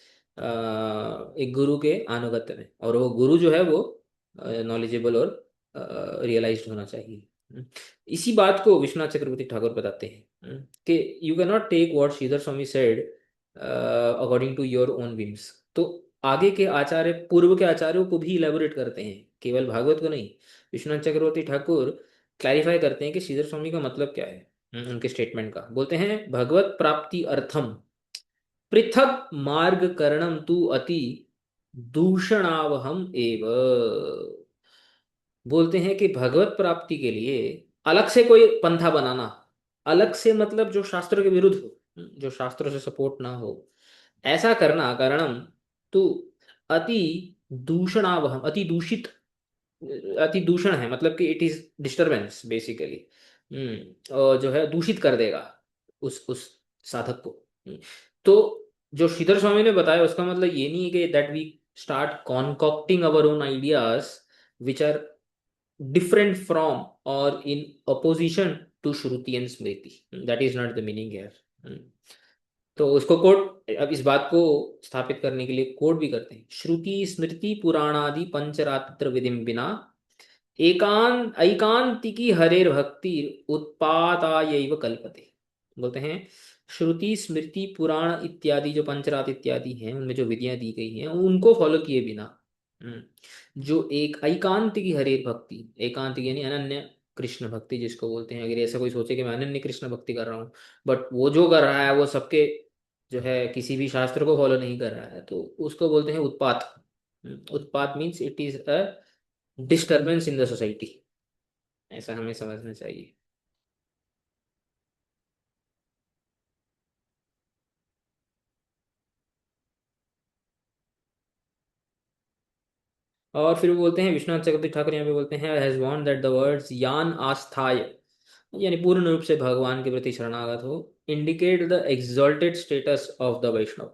एक गुरु के अनुगत्य में, और वो गुरु जो है वो नॉलेजेबल और रियलाइज्ड होना चाहिए। इसी बात को विश्वनाथ चक्रवर्ती ठाकुर बताते हैं कि you can not take what Sridhar Swami said according to your own whims. तो आगे के आचार्य, पूर्व के आचार्यों को भी इलेबोरेट करते हैं, केवल भागवत को नहीं। विश्वनाथ चक्रवर्ती ठाकुर क्लैरिफाई करते हैं कि श्रीधर स्वामी का मतलब क्या है उनके स्टेटमेंट का। बोलते हैं भगवत प्राप्ति अर्थम पृथक मार्ग करणम तु अति दूषणावहम एव। बोलते हैं कि भगवत प्राप्ति के लिए अलग से कोई पंथा बनाना, अलग से मतलब जो शास्त्रों के विरुद्ध हो, जो शास्त्रों से सपोर्ट ना हो, ऐसा करना कारणम तो अति दूषणावहम, अति दूषित, अति दूषण है मतलब कि इट इज डिस्टरबेंस बेसिकली। और जो है दूषित कर देगा उस साधक को। तो जो श्रीधर स्वामी ने बताया उसका मतलब ये नहीं है कि that we start concocting our own ideas which are different from or in opposition to Shruti and Smriti. That is not the meaning here. तो उसको कोट, अब इस बात को स्थापित करने के लिए कोट भी करते हैं। श्रुति स्मृति पुराणादि पंचरात्र विधिम बिना एकांत ऐकांतिकी हरेर भक्ति उत्पातायैव कल्पते। बोलते हैं श्रुति स्मृति पुराण इत्यादि जो पंचरात इत्यादि हैं, उनमें जो विधियां दी गई हैं उनको फॉलो किए बिना जो एक एकांतिकी हरेर भक्ति, एकांतिक यानी अनन्य कृष्ण भक्ति जिसको बोलते हैं। अगर ऐसा कोई सोचे कि मैं अनन्य कृष्ण भक्ति कर रहा हूँ, बट वो जो कर रहा है वो सबके जो है किसी भी शास्त्र को फॉलो नहीं कर रहा है, तो उसको बोलते हैं उत्पात। उत्पात means it is a disturbance in the society, ऐसा हमें समझना चाहिए। और फिर वो बोलते हैं, विश्वनाथ चक्रवर्ती ठाकुर यहाँ पे बोलते हैं, has want that the words यान आस्थाय, यानी पूर्ण रूप से भगवान के प्रति शरणागत हो, indicate the exalted status of the Vaishnava,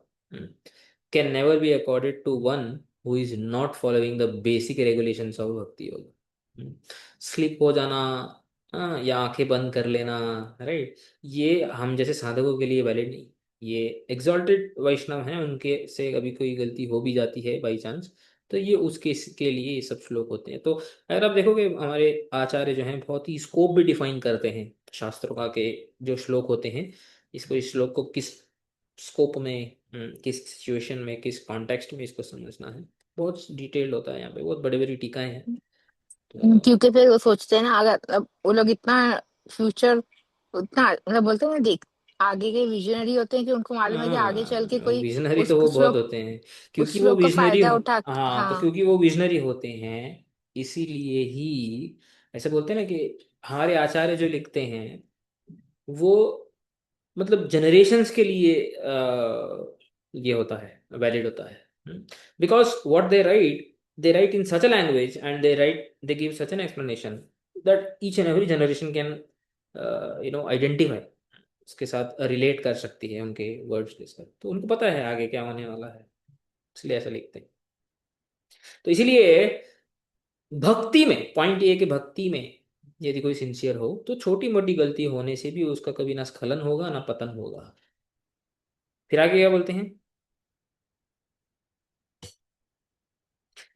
can never be accorded to one who is not following the basic regulations of bhakti yoga. Slip हो जाना, हाँ, या आंखें बंद कर लेना, राइट, ये हम जैसे साधकों के लिए वैलिड नहीं। ये एग्जॉल्टेड वैष्णव हैं, उनके से कभी कोई गलती हो भी जाती है बाई चांस, तो ये उसके के लिए ये सब श्लोक होते हैं। तो अगर आप देखोगे हमारे आचार्य जो हैं बहुत ही स्कोप भी डिफाइन करते हैं शास्त्रों का, के जो श्लोक होते हैं, इसको, इस श्लोक को किस स्कोप में, किस सिचुएशन में, किस कॉन्टेक्स्ट में इसको समझना है, बहुत डिटेल्ड होता है। यहाँ पे बहुत बड़ी बड़ी टीकाएं हैं। तो क्योंकि फिर वो सोचते हैं ना, अगर अब वो लोग इतना फ्यूचर, उतना मतलब बोलते हैं ना, देख आगे के विजनरी होते हैं कि उनको मालूम है कि आगे चल के हाँ, कोई विजनरी तो उस वो उस बहुत लोग होते हैं, उस क्योंकि वो लोग का विजनरी फायदा उठा। हाँ, तो हाँ। क्योंकि वो विजनरी होते हैं, इसीलिए ही ऐसे बोलते हैं ना कि हमारे आचार्य जो लिखते हैं वो मतलब जनरेशन्स के लिए ये होता है, वैलिड होता है, because what they right in such a language and they give such an explanation that each and every generation can identify, उसके साथ रिलेट कर सकती है उनके वर्ड्स के साथ, तो उनको पता है आगे क्या होने वाला है, इसलिए ऐसा लिखते हैं। तो इसीलिए भक्ति में पॉइंट ये है कि भक्ति में यदि कोई सिंसियर हो तो छोटी मोटी गलती होने से भी उसका कभी ना स्खलन होगा ना पतन होगा। फिर आगे क्या बोलते हैं,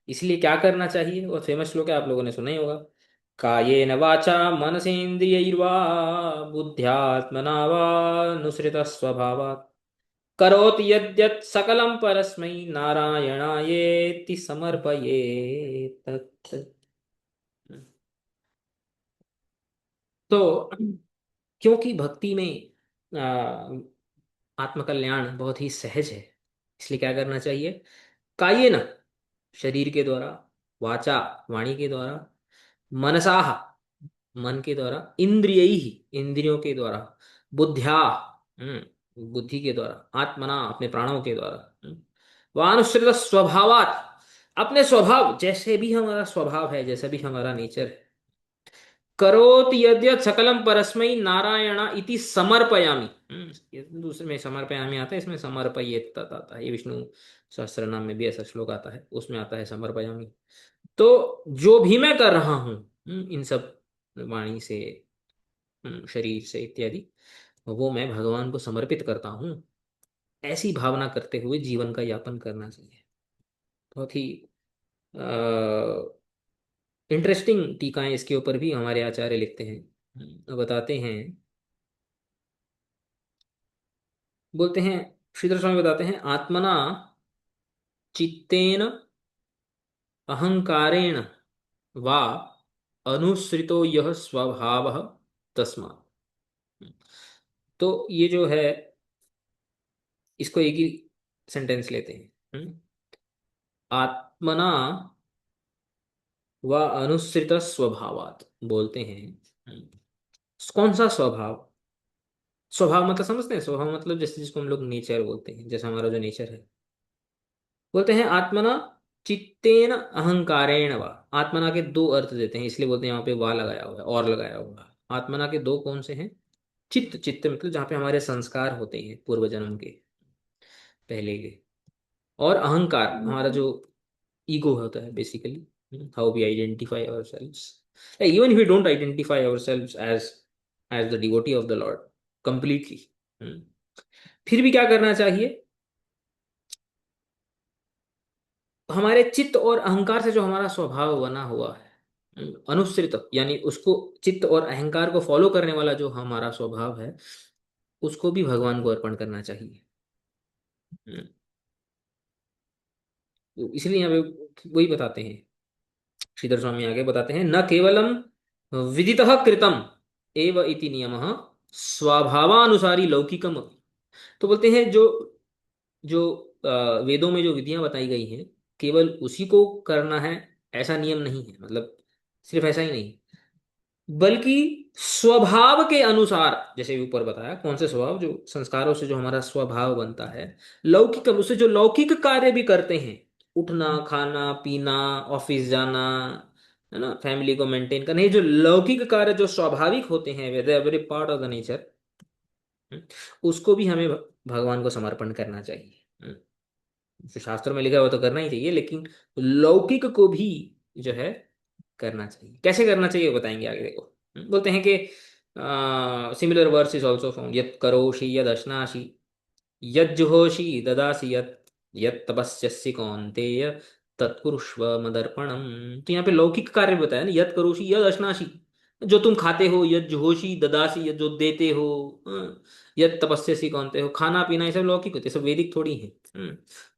इसलिए क्या करना चाहिए, और फेमस श्लोक है, आप लोगों ने सुना ही होगा, कायेन वाचा मनसेन्द्रियैर्वा बुद्ध्यात्मना वा नुसृत स्वभावात् करोति यद्यत् सकलं परस्मै नारायणायेति समर्पयेत्। तो क्योंकि भक्ति में आत्मकल्याण बहुत ही सहज है, इसलिए क्या करना चाहिए, कायेन शरीर के द्वारा, वाचा वाणी के द्वारा, मनसाह मन के द्वारा, इंद्रिय ही इंद्रियों के द्वारा, बुद्ध्या बुद्धि के द्वारा, आत्मना अपने प्राणों के द्वारा, वानुसृत स्वभावात अपने स्वभाव, जैसे भी हमारा स्वभाव है, जैसा भी हमारा नेचर है, करोति यद्यत् सकलम परस्मै नारायण इति समर्पयामि। ये दूसरे में समर्पयामि आता है, इसमें समर्पयेत आता है, ये विष्णु सहस्त्र नाम में भी ऐसा श्लोक आता है, उसमें आता है समर्पयामि। तो जो भी मैं कर रहा हूँ, इन सब वाणी से, शरीर से इत्यादि, वो मैं भगवान को समर्पित करता हूँ, ऐसी भावना करते हुए जीवन का यापन करना चाहिए। बहुत ही इंटरेस्टिंग टीकाएं इसके ऊपर भी हमारे आचार्य लिखते हैं, बताते हैं, बोलते हैं, श्रीधर स्वामी बताते हैं, आत्मना चित्तेन अहंकारेण वा अनुसृतो यह स्वभाव तस्मात्। तो ये जो है, इसको एक ही सेंटेंस लेते हैं, आत्मना व अनुसृत स्वभावात, बोलते हैं, कौन सा स्वभाव, स्वभाव मतलब समझते हैं, स्वभाव मतलब जैसे जिसको हम लोग नेचर बोलते हैं, जैसा हमारा जो नेचर है, बोलते हैं आत्मना चित्तेन अहंकारेण वा, आत्मना के दो अर्थ देते हैं, इसलिए बोलते हैं यहाँ पे वा लगाया हुआ है, और लगाया हुआ है, आत्मना के दो कौन से हैं, चित्त, चित्त मतलब जहाँ पे हमारे संस्कार होते हैं पूर्व जन्म के, पहले के, और अहंकार हमारा जो ईगो होता है basically, how we identify ourselves, even if we don't identify ourselves as the devotee of the lord completely, फिर भी क्या करना चाहिए, हमारे चित्त और अहंकार से जो हमारा स्वभाव बना हुआ है, अनुसृत यानी उसको, चित्त और अहंकार को फॉलो करने वाला जो हमारा स्वभाव है, उसको भी भगवान को अर्पण करना चाहिए। हम्म, तो इसलिए यहाँ पे वही बताते हैं, श्रीधर स्वामी आगे बताते हैं, न केवलम विदितः कृतम एव इति नियमः स्वभावानुसारी लौकिकम अपि। तो बोलते हैं जो जो वेदों में जो विधियां बताई गई हैं, केवल उसी को करना है ऐसा नियम नहीं है। मतलब सिर्फ ऐसा ही नहीं, बल्कि स्वभाव के अनुसार, जैसे ऊपर बताया कौन से स्वभाव, जो संस्कारों से जो हमारा स्वभाव बनता है, लौकिक उससे जो लौकिक कार्य भी करते हैं, उठना खाना पीना, ऑफिस जाना, है ना, फैमिली को मेंटेन करना, ये जो लौकिक कार्य जो स्वाभाविक होते हैं, very part of the nature, उसको भी हमें भगवान को समर्पण करना चाहिए। जो शास्त्रों में लिखा है वो तो करना ही चाहिए, लेकिन लौकिक को भी जो है करना चाहिए। कैसे करना चाहिए वो बताएंगे आगे, देखो। बोलते हैं कि similar verse is also found, यत् करोषि यद अश्नासि यज्जुहोषि ददासि यत् यत् तपस्यसि कौन्तेय तत्कुरुष्व मदर्पणम। तो यहाँ पे लौकिक कार्य बताया ना, यत् करोषि यद अश्नासि, जो तुम खाते हो, यज्जुहोषि ददासि, जो देते हो, यत् तपस्यसि कौन्तेय हो, खाना पीना ये सब लौकिक होते हैं, सब वैदिक थोड़ी है।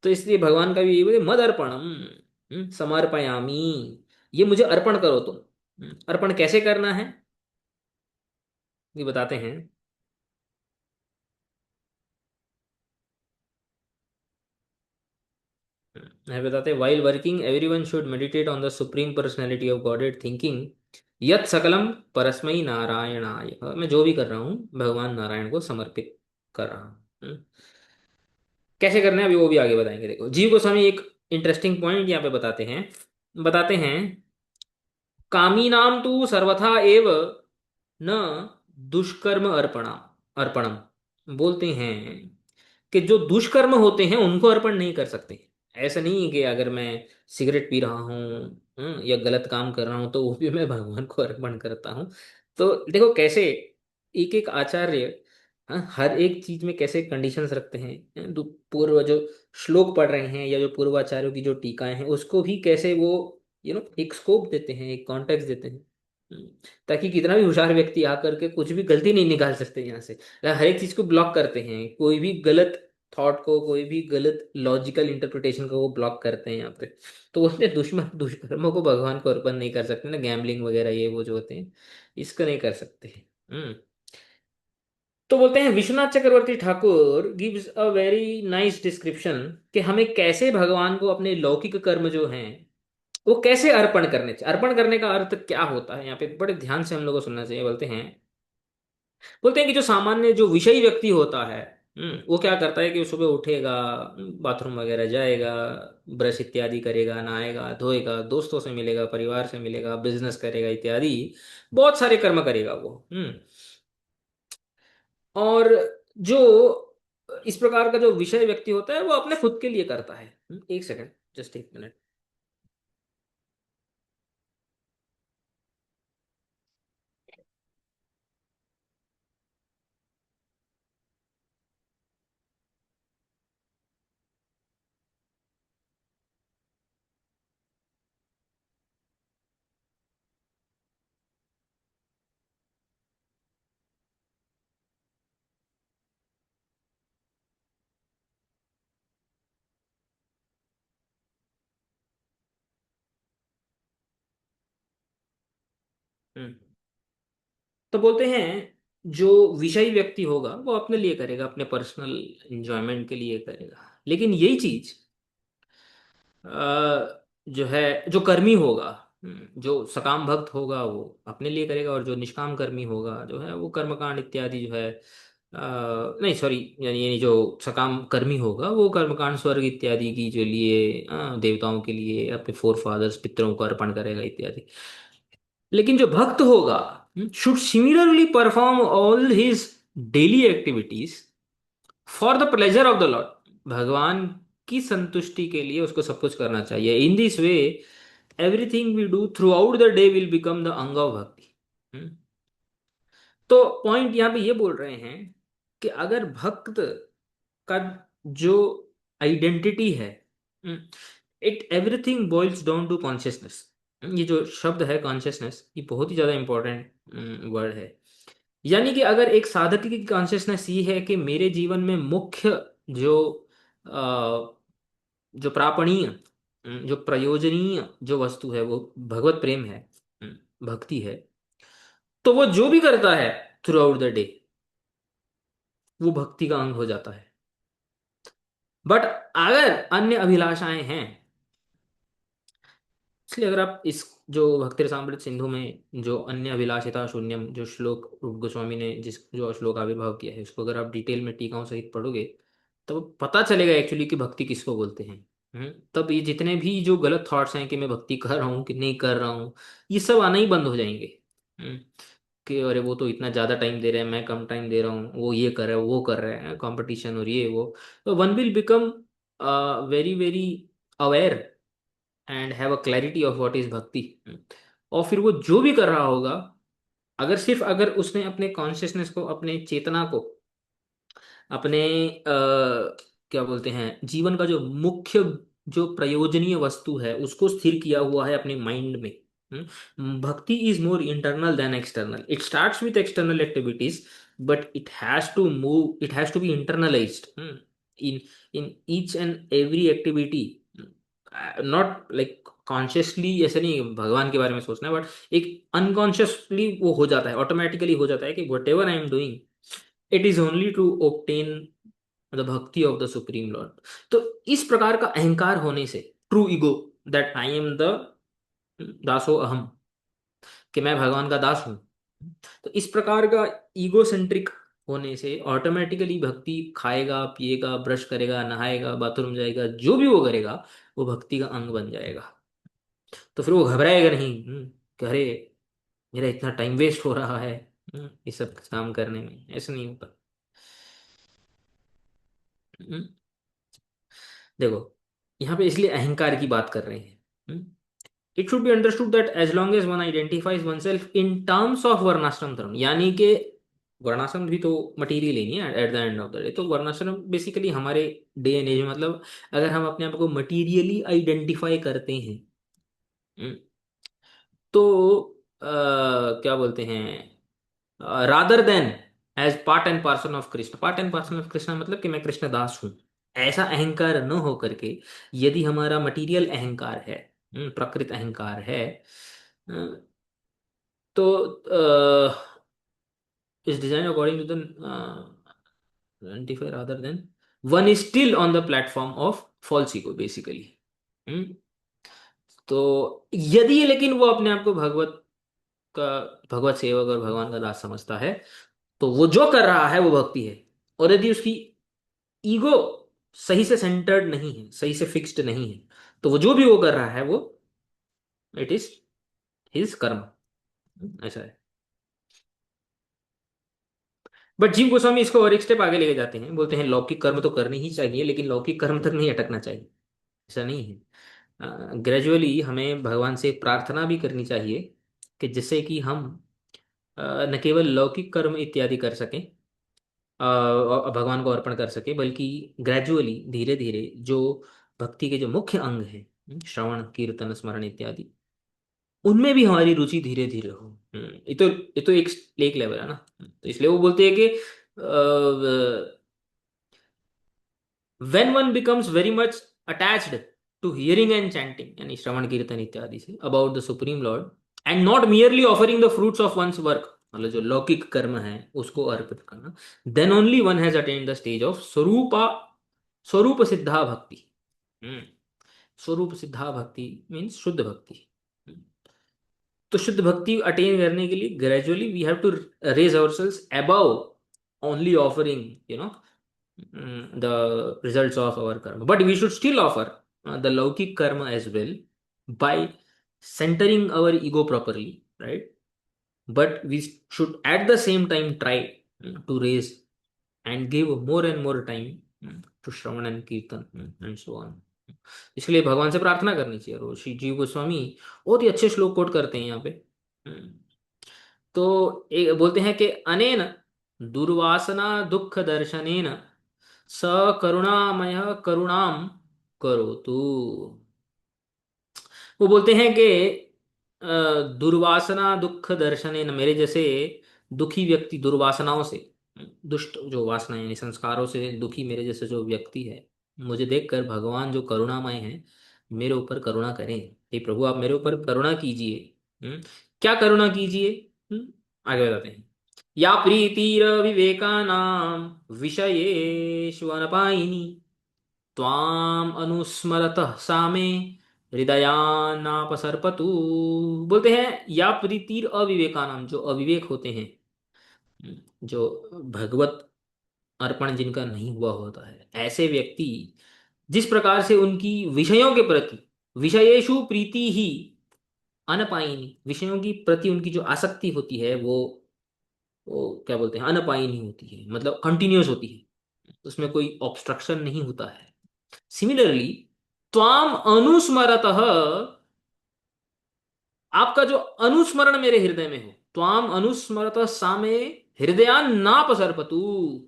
तो इसलिए भगवान का भी यही बोले, मद अर्पणम, समर्पयामी, ये मुझे अर्पण करो तुम। अर्पण कैसे करना है ये बताते हैं। है बताते, while working everyone should meditate on the supreme personality of godhead, thinking यत सकलम परस्मै नारायणाय। मैं जो भी कर रहा हूँ भगवान नारायण को समर्पित कर रहा हूँ। कैसे करना है अभी वो भी आगे बताएंगे। देखो, जीव गोस्वामी एक इंटरेस्टिंग पॉइंट यहाँ पे बताते हैं, कामीनाम तु सर्वथा एव न दुष्कर्म अर्पणम। बोलते हैं कि जो दुष्कर्म होते हैं उनको अर्पण नहीं कर सकते। ऐसा नहीं है कि अगर मैं सिगरेट पी रहा हूँ, या गलत काम कर रहा हूँ, तो वो भी मैं भगवान को अर्पण करता हूँ। तो देखो कैसे एक एक आचार्य, हर एक चीज में कैसे कंडीशंस रखते हैं। तो पूर्व जो श्लोक पढ़ रहे हैं या जो पूर्वाचार्यों की जो टीकाएं हैं, उसको भी कैसे वो एक स्कोप देते हैं, एक कॉन्टेक्स्ट देते हैं। हम्म, ताकि कितना भी होशियार व्यक्ति आकर के कुछ भी गलती नहीं निकाल सकते यहाँ से। हर एक चीज को ब्लॉक करते हैं, कोई भी गलत थॉट को, कोई भी गलत लॉजिकल इंटरप्रिटेशन को वो ब्लॉक करते हैं यहाँ पे। तो उसने दुष्कर्मों को भगवान को अर्पण नहीं कर सकते ना, गैम्बलिंग वगैरह ये वो जो होते हैं, इसको नहीं कर सकते हैं। तो बोलते हैं Vishwanath Chakravarti Thakur gives a very nice description कि हमें कैसे भगवान को अपने लौकिक कर्म जो हैं वो कैसे अर्पण करने चाहिए। अर्पण करने का अर्थ क्या होता है यहाँ पे बड़े ध्यान से हम लोग को सुनना चाहिए। बोलते हैं कि जो सामान्य जो विषयी व्यक्ति होता है, वो क्या करता है कि सुबह उठेगा, बाथरूम वगैरह जाएगा, ब्रश इत्यादि करेगा, नहाएगा धोएगा, दोस्तों से मिलेगा, परिवार से मिलेगा, बिजनेस करेगा इत्यादि, बहुत सारे कर्म करेगा वो। और जो इस प्रकार का जो विषय व्यक्ति होता है वो अपने खुद के लिए करता है। एक सेकंड, जस्ट एक मिनट। हम्म तो बोलते हैं जो विषयी व्यक्ति होगा वो अपने लिए करेगा, अपने पर्सनल एंजॉयमेंट के लिए करेगा। लेकिन यही चीज जो है, जो कर्मी होगा, जो सकाम भक्त होगा वो अपने लिए करेगा, और जो निष्काम कर्मी होगा जो है वो कर्मकांड इत्यादि जो है, नहीं सॉरी, यानी जो सकाम कर्मी होगा वो कर्मकांड स्वर्ग इत्यादि की जो लिए, देवताओं के लिए, अपने फोर फादर्स पितरों को अर्पण करेगा इत्यादि। लेकिन जो भक्त होगा should similarly perform all his daily activities for the pleasure of the Lord. भगवान की संतुष्टि के लिए उसको सब कुछ करना चाहिए। In this way everything we do throughout the day will become the anga of bhakti. तो पॉइंट यहाँ पे ये बोल रहे हैं कि अगर भक्त का जो आइडेंटिटी है, it everything boils down to consciousness. ये जो शब्द है कॉन्शियसनेस, ये बहुत ही ज्यादा इंपॉर्टेंट वर्ड है। यानी कि अगर एक साधक की कॉन्शियसनेस ये है कि मेरे जीवन में मुख्य जो जो प्रापणीय, जो प्रयोजनीय जो वस्तु है वो भगवत प्रेम है, भक्ति है, तो वो जो भी करता है थ्रू आउट द डे वो भक्ति का अंग हो जाता है। बट अगर अन्य अभिलाषाएं हैं, इसलिए अगर आप इस जो भक्ति रसामृत सिंधु में जो अन्य अभिलाषिता शून्यम जो श्लोक रूप गोस्वामी ने जिस जो श्लोक आविर्भाव किया है, उसको अगर आप डिटेल में टीकाओं सहित पढ़ोगे तो पता चलेगा एक्चुअली कि भक्ति किसको बोलते हैं। तब ये जितने भी जो गलत थॉट्स हैं कि मैं भक्ति कर रहा हूँ कि नहीं कर रहा हूँ, ये सब आना ही बंद हो जाएंगे। हम्म, कि अरे वो तो इतना ज़्यादा टाइम दे रहे हैं, मैं कम टाइम दे रहा हूँ, वो ये कर रहा है वो कर रहे हैं, कंपटीशन और ये वो। तो one will become very very aware and have a clarity of what is भक्ति। और फिर वो जो भी कर रहा होगा, अगर सिर्फ अगर उसने अपने कॉन्शियसनेस को, अपने चेतना को, अपने क्या बोलते हैं जीवन का जो मुख्य जो प्रयोजनीय वस्तु है उसको स्थिर किया हुआ है अपने माइंड में। Bhakti is more internal than external. It starts with external activities, but it has to be internalised in in each and every activity. Not like consciously, ऐसे नहीं भगवान के बारे में सोचना है, बट एक अनकॉन्शियसली वो हो जाता है, ऑटोमेटिकली हो जाता है कि whatever I am doing, it is only to obtain the bhakti of the supreme Lord. तो इस प्रकार का अहंकार होने से, true ego, that I am the दासो अहम, कि मैं भगवान का दास हूं, तो इस प्रकार का ईगो सेंट्रिक होने से ऑटोमेटिकली भक्ति खाएगा पिएगा ब्रश करेगा नहाएगा बाथरूम जाएगा जो भी वो करेगा, वो भक्ति का अंग बन जाएगा। तो फिर वो घबराएगा नहीं कि अरे मेरा इतना टाइम वेस्ट हो रहा है ये सब काम करने में, ऐसा नहीं होता। हम्म, देखो यहाँ पे इसलिए अहंकार की बात कर रहे हैं। It should be understood that as long as one identifies one self in terms of varnashrama dharma, यानी कि वर्णाश्रम भी तो मटीरियल ही नहीं है at the end of the day. तो वर्णाश्रम बेसिकली हमारे डे एंड एज में, मतलब अगर हम अपने आप को मटीरियली आइडेंटिफाई करते हैं, हम्म, तो क्या बोलते हैं, rather than as part and parcel of Krishna. Part and parcel of Krishna मतलब कि मैं कृष्ण दास हूं, ऐसा अहंकार न हो करके यदि हमारा मटीरियल अहंकार है, प्रकृत अहंकार है, अ, तो is design according to the identifier rather than one is still on the platform of false ego basically। हम्म तो यदि लेकिन वो अपने आप को का भगवत सेवक और भगवान का दास समझता है, तो वो जो कर रहा है वो भक्ति है। और यदि उसकी ईगो सही से सेंटर्ड नहीं है, सही से फिक्स्ड नहीं है, तो वो जो भी वो कर रहा है वो इट इज हिज कर्म, ऐसा है। बट जीव गोस्वामी इसको और एक स्टेप आगे लेके जाते हैं, बोलते हैं लौकिक कर्म तो करनी ही चाहिए लेकिन लौकिक कर्म तक नहीं अटकना चाहिए। ऐसा नहीं है, ग्रेजुअली हमें भगवान से प्रार्थना भी करनी चाहिए कि जिससे कि हम न केवल लौकिक कर्म इत्यादि कर सकें, और भगवान को अर्पण कर सके, बल्कि ग्रेजुअली धीरे धीरे जो भक्ति के जो मुख्य अंग हैं, श्रवण कीर्तन स्मरण इत्यादि, उनमें भी हमारी रुचि धीरे धीरे हो। ये तो एक लेवल है ना। तो इसलिए वो बोलते हैं कि when one becomes very much attached to hearing and chanting यानी श्रवण कीर्तन इत्यादि से about the supreme lord and not merely offering the fruits of one's work, मतलब जो लौकिक कर्म है उसको अर्पित करना, then only one has attained the stage of स्वरूप सिद्धा भक्ति। हम्म स्वरूप सिद्धा भक्ति मीन्स शुद्ध भक्ति। तो शुद्ध भक्ति अटेन करने के लिए gradually we have to raise ourselves above only offering the results of our karma, but we should still offer the laukik karma as well by centering our ego properly, right? But we should at the same time try to raise and give more and more time to Shravan and Kirtan and so on। इसलिए भगवान से प्रार्थना करनी चाहिए। और श्री जीव गोस्वामी बहुत ही अच्छे श्लोक कोट करते हैं यहाँ पे। हम्म, तो एक बोलते हैं कि अनेन दुर्वासना दुख दर्शनेन स करुणामय करुणाम करोतु। वो बोलते हैं कि दुर्वासना दुख दर्शनेन, मेरे जैसे दुखी व्यक्ति दुर्वासनाओं से, दुष्ट जो वासना यानी संस्कारों से दुखी मेरे जैसे जो व्यक्ति है, मुझे देखकर भगवान जो करुणामय है मेरे ऊपर करुणा करें। हे प्रभु आप मेरे ऊपर करुणा कीजिए। क्या करुणा कीजिए? आगे बताते हैं। या प्रीतिर विवेकानाम विषयेषु अनपायिनी, त्वाम अनुस्मरतः सामे हृदयानापसर्पतु। बोलते हैं या प्रीतिर अविवेकानाम, जो अविवेक होते हैं, जो भगवत अर्पण जिनका नहीं हुआ होता है, ऐसे व्यक्ति जिस प्रकार से उनकी विषयों के प्रति, विषयेषु प्रीति ही अनपायिनी, विषयों की प्रति उनकी जो आसक्ति होती है वो क्या बोलते हैं, अनपायिनी होती है, मतलब कंटिन्यूअस होती है, उसमें कोई ऑब्स्ट्रक्शन नहीं होता है। सिमिलरली त्वाम अनुस्मरतः, आपका जो अनुस्मरण मेरे हृदय में हो, त्वाम अनुस्मरतः सामे हृदयान नापसर्पतु।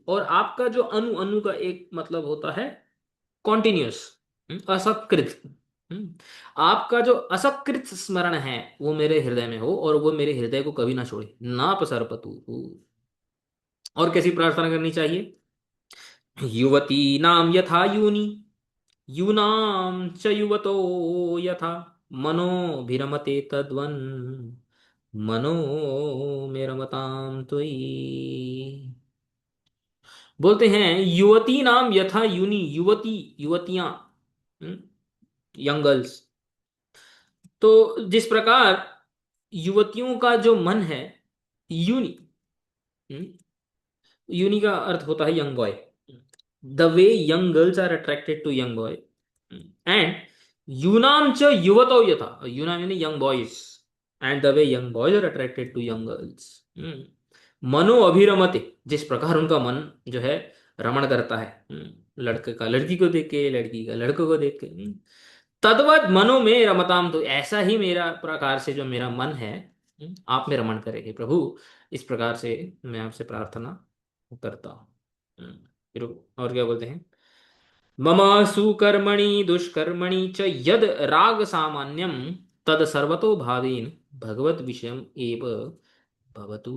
और आपका जो अनु, अनु का एक मतलब होता है कॉन्टिन्यूअस, असकृत। हम्म, आपका जो असकृत स्मरण है वो मेरे हृदय में हो, और वो मेरे हृदय को कभी ना छोड़े, नापसर्पतु। और कैसी प्रार्थना करनी चाहिए? युवती नाम यथा यूनि, यूनां च युवतो यथा, मनोभिरमते तद्वन् मनो मे रमतां त्वयि। बोलते हैं युवती नाम यथा यूनि, युवती, युवतियां, यंग गर्ल्स। तो जिस प्रकार युवतियों का जो मन है, यूनि, यूनि का अर्थ होता है young boy, the way young girls are attracted to young boy, and यूनाम च युवतो यथा, यूनाम यानी young boys, and the way young boys are attracted to young girls. मनो अभिरमते, जिस प्रकार उनका मन जो है रमण करता है, लड़के का लड़की को देख के, लड़की का लड़कों को देख के, तद्वत मनो में रमताम, तो ऐसा ही मेरा प्रकार से जो मेरा मन है, आप में रमण करेगी प्रभु। इस प्रकार से मैं आपसे प्रार्थना करता हूँ। फिर और क्या बोलते हैं? मम सुकर्मणि दुष्कर्मणि च यद राग सामान्यम तद सर्वतो भावेन भगवत विषयम एव भवतु।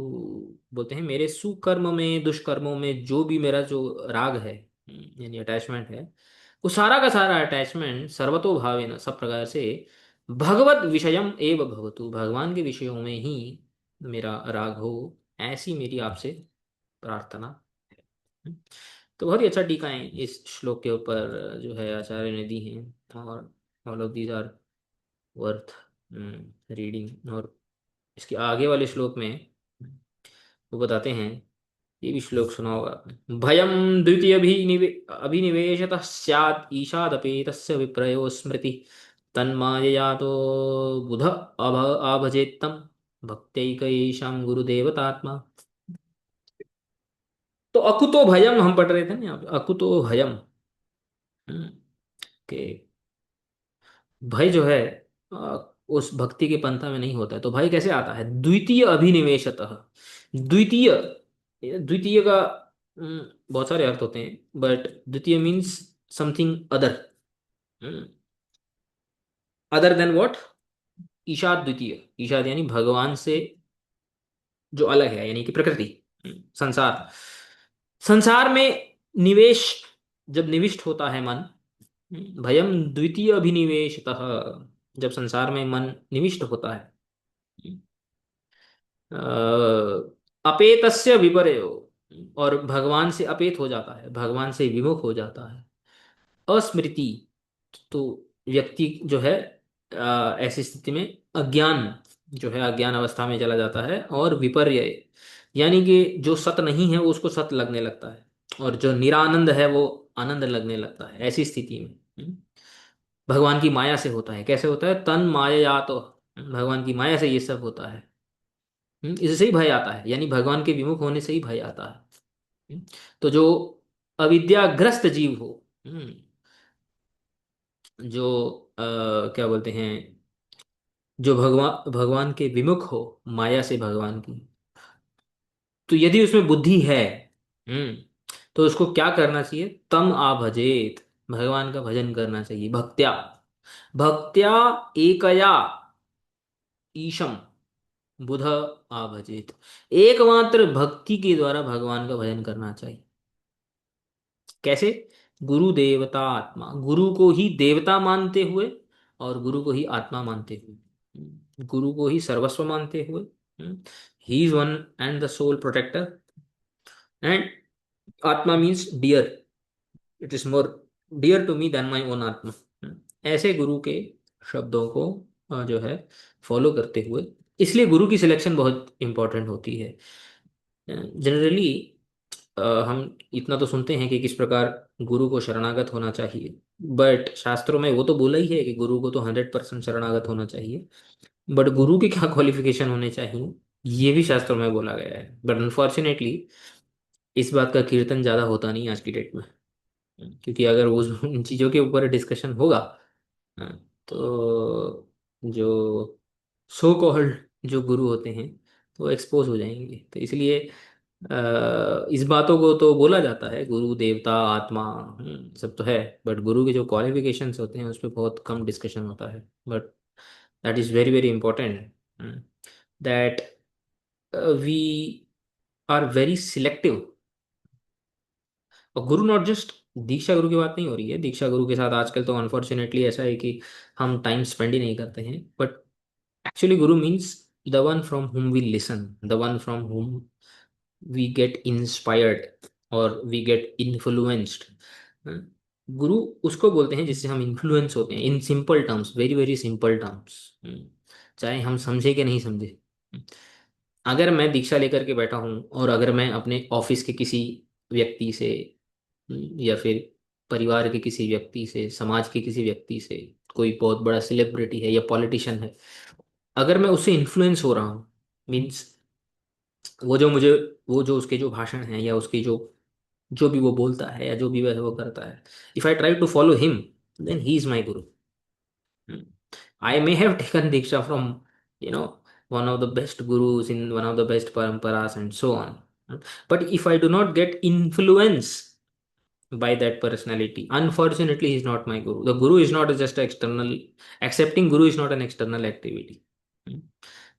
बोलते हैं मेरे सुकर्म में, दुष्कर्मों में जो भी मेरा जो राग है, यानी अटैचमेंट है, वो सारा का सारा अटैचमेंट सर्वतो भावेन, सब प्रकार से भगवत विषयम एव भवतु, भगवान के विषयों में ही मेरा राग हो, ऐसी मेरी आपसे प्रार्थना है। तो बहुत ही अच्छा टीका है इस श्लोक के ऊपर जो है आचार्य ने दी हैं, और all of these are worth reading. और इसके आगे वाले श्लोक में वो बताते हैं, ये भी श्लोक सुना होगा आपने। भयम द्वितीय अभिनिवेशतः स्यात् ईशादपेतस्य विप्रयो स्मृति, तन्मायया तो बुध आभजेत्तम भक्त्यैकैषां गुरुदेवतात्मा। तो अकुतो भयम हम पढ़ रहे थे ना यहाँ पे, अकुतो भयम, कि भय जो है उस भक्ति के पंथा में नहीं होता है। तो भय कैसे आता है? द्वितीय अभिनिवेशतः, द्वितीय, द्वितीय का बहुत सारे अर्थ होते हैं, बट द्वितीय means something other, other than what? ईशाद द्वितीय, ईशाद यानी भगवान से जो अलग है, यानी कि प्रकृति, संसार, संसार में निवेश, जब निविष्ट होता है मन, भयम द्वितीय अभिनिवेशतः, जब संसार में मन निविष्ट होता है, अपेतस्य विपर्यो, और भगवान से अपेत हो जाता है, भगवान से विमुख हो जाता है, अस्मृति, तो व्यक्ति जो है ऐसी स्थिति में अज्ञान, जो है अज्ञान अवस्था में चला जाता है, और विपर्य, यानी कि जो सत नहीं है वो उसको सत लगने लगता है, और जो निरानंद है वो आनंद लगने लगता है। ऐसी स्थिति में भगवान की माया से होता है। कैसे होता है? तन माया, तो भगवान की माया से ये सब होता है। इससे ही भय आता है, यानी भगवान के विमुख होने से ही भय आता है। तो जो अविद्याग्रस्त जीव हो, जो क्या बोलते हैं, जो भगवान भगवान के विमुख हो, माया से भगवान की, तो यदि उसमें बुद्धि है, हम्म तो उसको क्या करना चाहिए? तम आ भजेत, भगवान का भजन करना चाहिए, भक्त्या, भक्त्या एकया ईशम बुध आ भजेत, एकमात्र भक्ति के द्वारा भगवान का भजन करना चाहिए। कैसे? गुरु देवता आत्मा, गुरु को ही देवता मानते हुए, और गुरु को ही आत्मा मानते हुए, गुरु को ही सर्वस्व मानते हुए, he is one and the sole protector, and atma means dear, it is more dear to me than my own atma. ऐसे गुरु के शब्दों को जो है फॉलो करते हुए, इसलिए गुरु की सिलेक्शन बहुत इंपॉर्टेंट होती है। जनरली हम इतना तो सुनते हैं कि किस प्रकार गुरु को शरणागत होना चाहिए, बट शास्त्रों में वो तो बोला ही है कि गुरु को तो 100% शरणागत होना चाहिए। बट गुरु के क्या क्वालिफिकेशन होने चाहिए, ये भी शास्त्रों में बोला गया है। बट अनफॉर्चुनेटली इस बात का कीर्तन ज़्यादा होता नहीं आज की डेट में। क्योंकि अगर वो उन चीज़ों के ऊपर डिस्कशन होगा, हाँ, तो जो सो कॉल्ड जो गुरु होते हैं तो एक्सपोज हो जाएंगे। तो इसलिए इस बातों को तो बोला जाता है, गुरु देवता आत्मा सब तो है, बट गुरु के जो क्वालिफिकेशंस होते हैं उस पर बहुत कम डिस्कशन होता है। But that is very very important, that we are very selective. और गुरु नॉट जस्ट दीक्षा गुरु की बात नहीं हो रही है, दीक्षा गुरु के साथ आजकल तो अनफॉर्चुनेटली ऐसा है कि हम टाइम स्पेंड ही नहीं करते हैं। But actually Guru means the one from whom we listen, the one from whom we get inspired और we get influenced। हाँ, गुरु उसको बोलते हैं जिससे हम इन्फ्लुएंस होते हैं, in simple terms, very very simple terms, चाहे हम समझे कि नहीं समझे। अगर मैं दीक्षा लेकर के बैठा हूँ और अगर मैं अपने ऑफिस के किसी व्यक्ति से, या फिर परिवार के किसी व्यक्ति से, समाज के किसी व्यक्ति से, कोई बहुत बड़ा सेलिब्रिटी है या पॉलिटिशियन है, अगर मैं उससे इन्फ्लुएंस हो रहा हूँ, मीन्स वो जो मुझे, वो जो उसके जो भाषण हैं या उसकी जो जो भी वो बोलता है या जो भी वह वो करता है, if I try to follow him, then he is my guru. I may have taken diksha from you know one of the best gurus in one of the best paramparas and so on, but if I do not get influence by that personality, unfortunately he is not my guru. The guru is not just an external, accepting guru is not an external activity।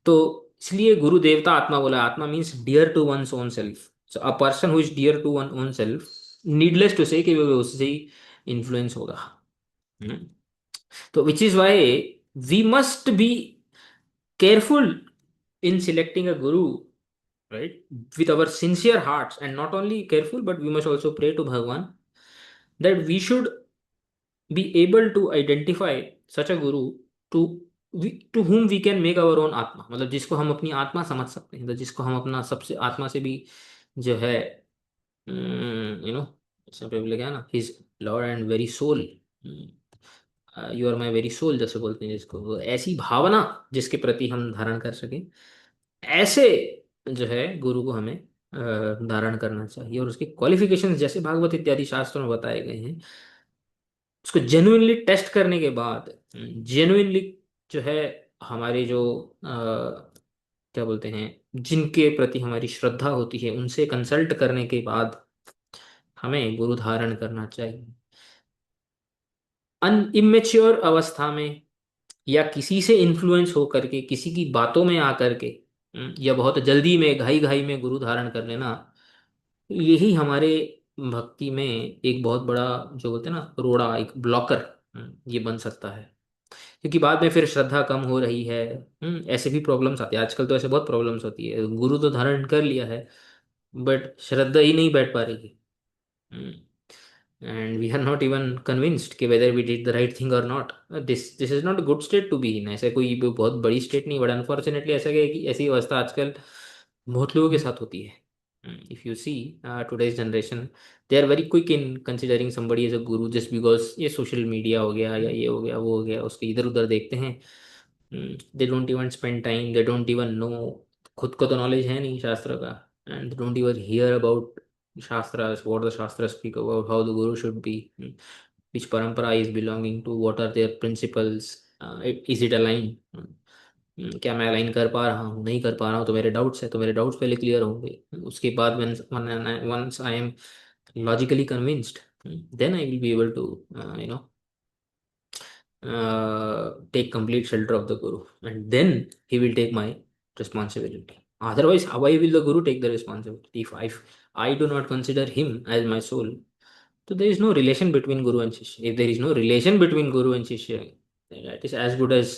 तो इसलिए गुरु देवता आत्मा बोला, आत्मा means dear to one's own self. So a person who is dear to one own self, needless to say कि वो उससे ही इन्फ्लुएंस होगा। हम्म। तो which is why we must be careful in selecting a guru, right, with our sincere hearts, and not only careful but we must also pray to Bhagwan that we should be able to identify such a guru to to whom we can make our own आत्मा, मतलब जिसको हम अपनी आत्मा समझ सकते हैं, तो जिसको हम अपना सबसे आत्मा से भी जो है, सब पे लिखा है ना, his Lord and very soul, you are my very soul जैसे बोलते हैं जिसको, वो ऐसी भावना जिसके प्रति हम धारण कर सकें, ऐसे जो है गुरु को हमें धारण करना चाहिए। और उसके क्वालिफिकेशंस जैसे भागवत इत्यादि शास्त्रों में बताए गए हैं, उसको जेन्युइनली टेस्ट करने के बाद, जेन्युइनली जो है हमारे जो क्या बोलते हैं, जिनके प्रति हमारी श्रद्धा होती है उनसे कंसल्ट करने के बाद हमें गुरु धारण करना चाहिए। अन इमेच्योर अवस्था में या किसी से इन्फ्लुएंस होकर के, किसी की बातों में आकर के, या बहुत जल्दी में घाई घाई में गुरु धारण कर लेना, यही हमारे भक्ति में एक बहुत बड़ा जो बोलते हैं ना रोड़ा, एक ब्लॉकर ये बन सकता है। क्योंकि बाद में फिर श्रद्धा कम हो रही है, ऐसे भी प्रॉब्लम्स आती है आजकल, तो ऐसे बहुत प्रॉब्लम्स होती है, गुरु तो धारण कर लिया है बट श्रद्धा ही नहीं बैठ पा रही है, and we are not even convinced कि whether we did the right thing और not. This is not a good state to be in, ऐसे कोई भी बहुत बड़ी स्टेट नहीं, बट अनफॉर्चुनेटली ऐसा है कि ऐसी अवस्था आजकल बहुत लोगों के साथ होती है। If you see today's generation, they are very quick in considering somebody as a guru just because ये सोशल मीडिया हो गया या ये हो गया वो हो गया, उसके इधर उधर देखते हैं। They don't even spend time, they don't even know, खुद को तो नॉलेज है नहीं शास्त्र का, and they don't even here about shastras, what the shastras speak about, how the guru should be, which parampara is belonging to, what are their principles, is it aligned, क्या मैं align कर पा रहा हूँ नहीं कर पा रहा हूँ, तो मेरे डाउट्स है तो मेरे डाउट्स पहले क्लियर होंगे, उसके बाद once I am logically convinced, then I will be able to you know take complete shelter of the guru, and then he will take my responsibility. Otherwise, how I will the guru take the responsibility if I do not consider him as my soul? So there is no relation between guru and shishya. If there is no relation between guru and shishya, then that is as good as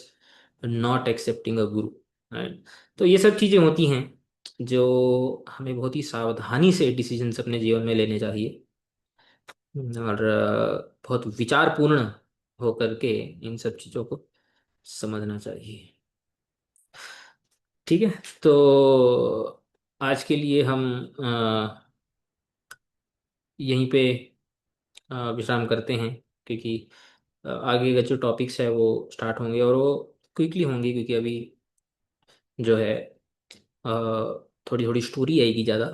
not accepting a guru, right? तो ये सब चीजें होती हैं जो हमें बहुत ही सावधानी से डिसीजंस अपने जीवन में लेने चाहिए। और बहुत विचारपूर्ण होकर के इन सब चीज़ों को समझना चाहिए। ठीक है। तो आज के लिए हम यहीं पे विश्राम करते हैं, क्योंकि आगे का जो टॉपिक्स है वो स्टार्ट होंगे, और वो क्विकली होंगे, क्योंकि अभी जो है थोड़ी थोड़ी स्टोरी आएगी ज़्यादा।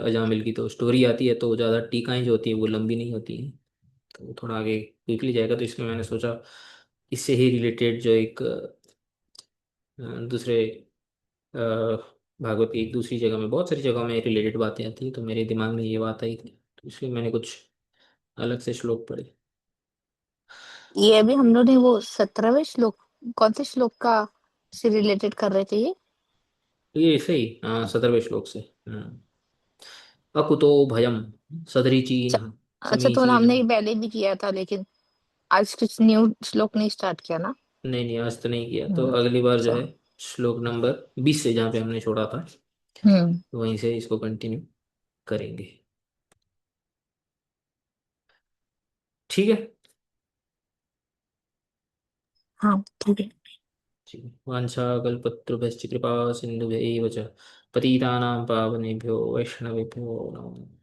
अजामिल की तो स्टोरी आती है, तो ज़्यादा टीकाएँ जो होती है वो लंबी नहीं होती हैं, तो वो थोड़ा आगे क्विकली जाएगा। तो इसलिए मैंने सोचा इससे ही रिलेटेड जो एक दूसरे अ, भागवत की एक दूसरी जगह में, बहुत सारी जगहों में रिलेटेड बातें आती हैं, तो मेरे दिमाग में ये बात आई थी, तो इसलिए मैंने कुछ अलग से श्लोक पढ़े। ये अभी हम लोग ने वो 17वें श्लोक, कौन से श्लोक का से रिलेटेड कर रहे थे ये? तो ये सही 17वें श्लोक से। अकुतो भयम अच्छा, सदरीचीन अच्छा, तो समीचीन। हमने ये पहले भी किया था, लेकिन आज कुछ न्यू श्लोक नहीं स्टार्ट किया ना। नहीं नहीं, आज तो नहीं किया, तो अगली बार जो अच्छा। है श्लोक नंबर 20 से, जहाँ पे हमने छोड़ा था, हम्म। वहीं से इसको कंटिन्यू करेंगे। ठीक है। हाँ, ठीक है। ठीक है। वाञ्छा कल्पतरुभ्यश्च कृपा सिन्धुभ्यैव च पतितानां पावनेभ्यो वैष्णवेभ्यो नमः।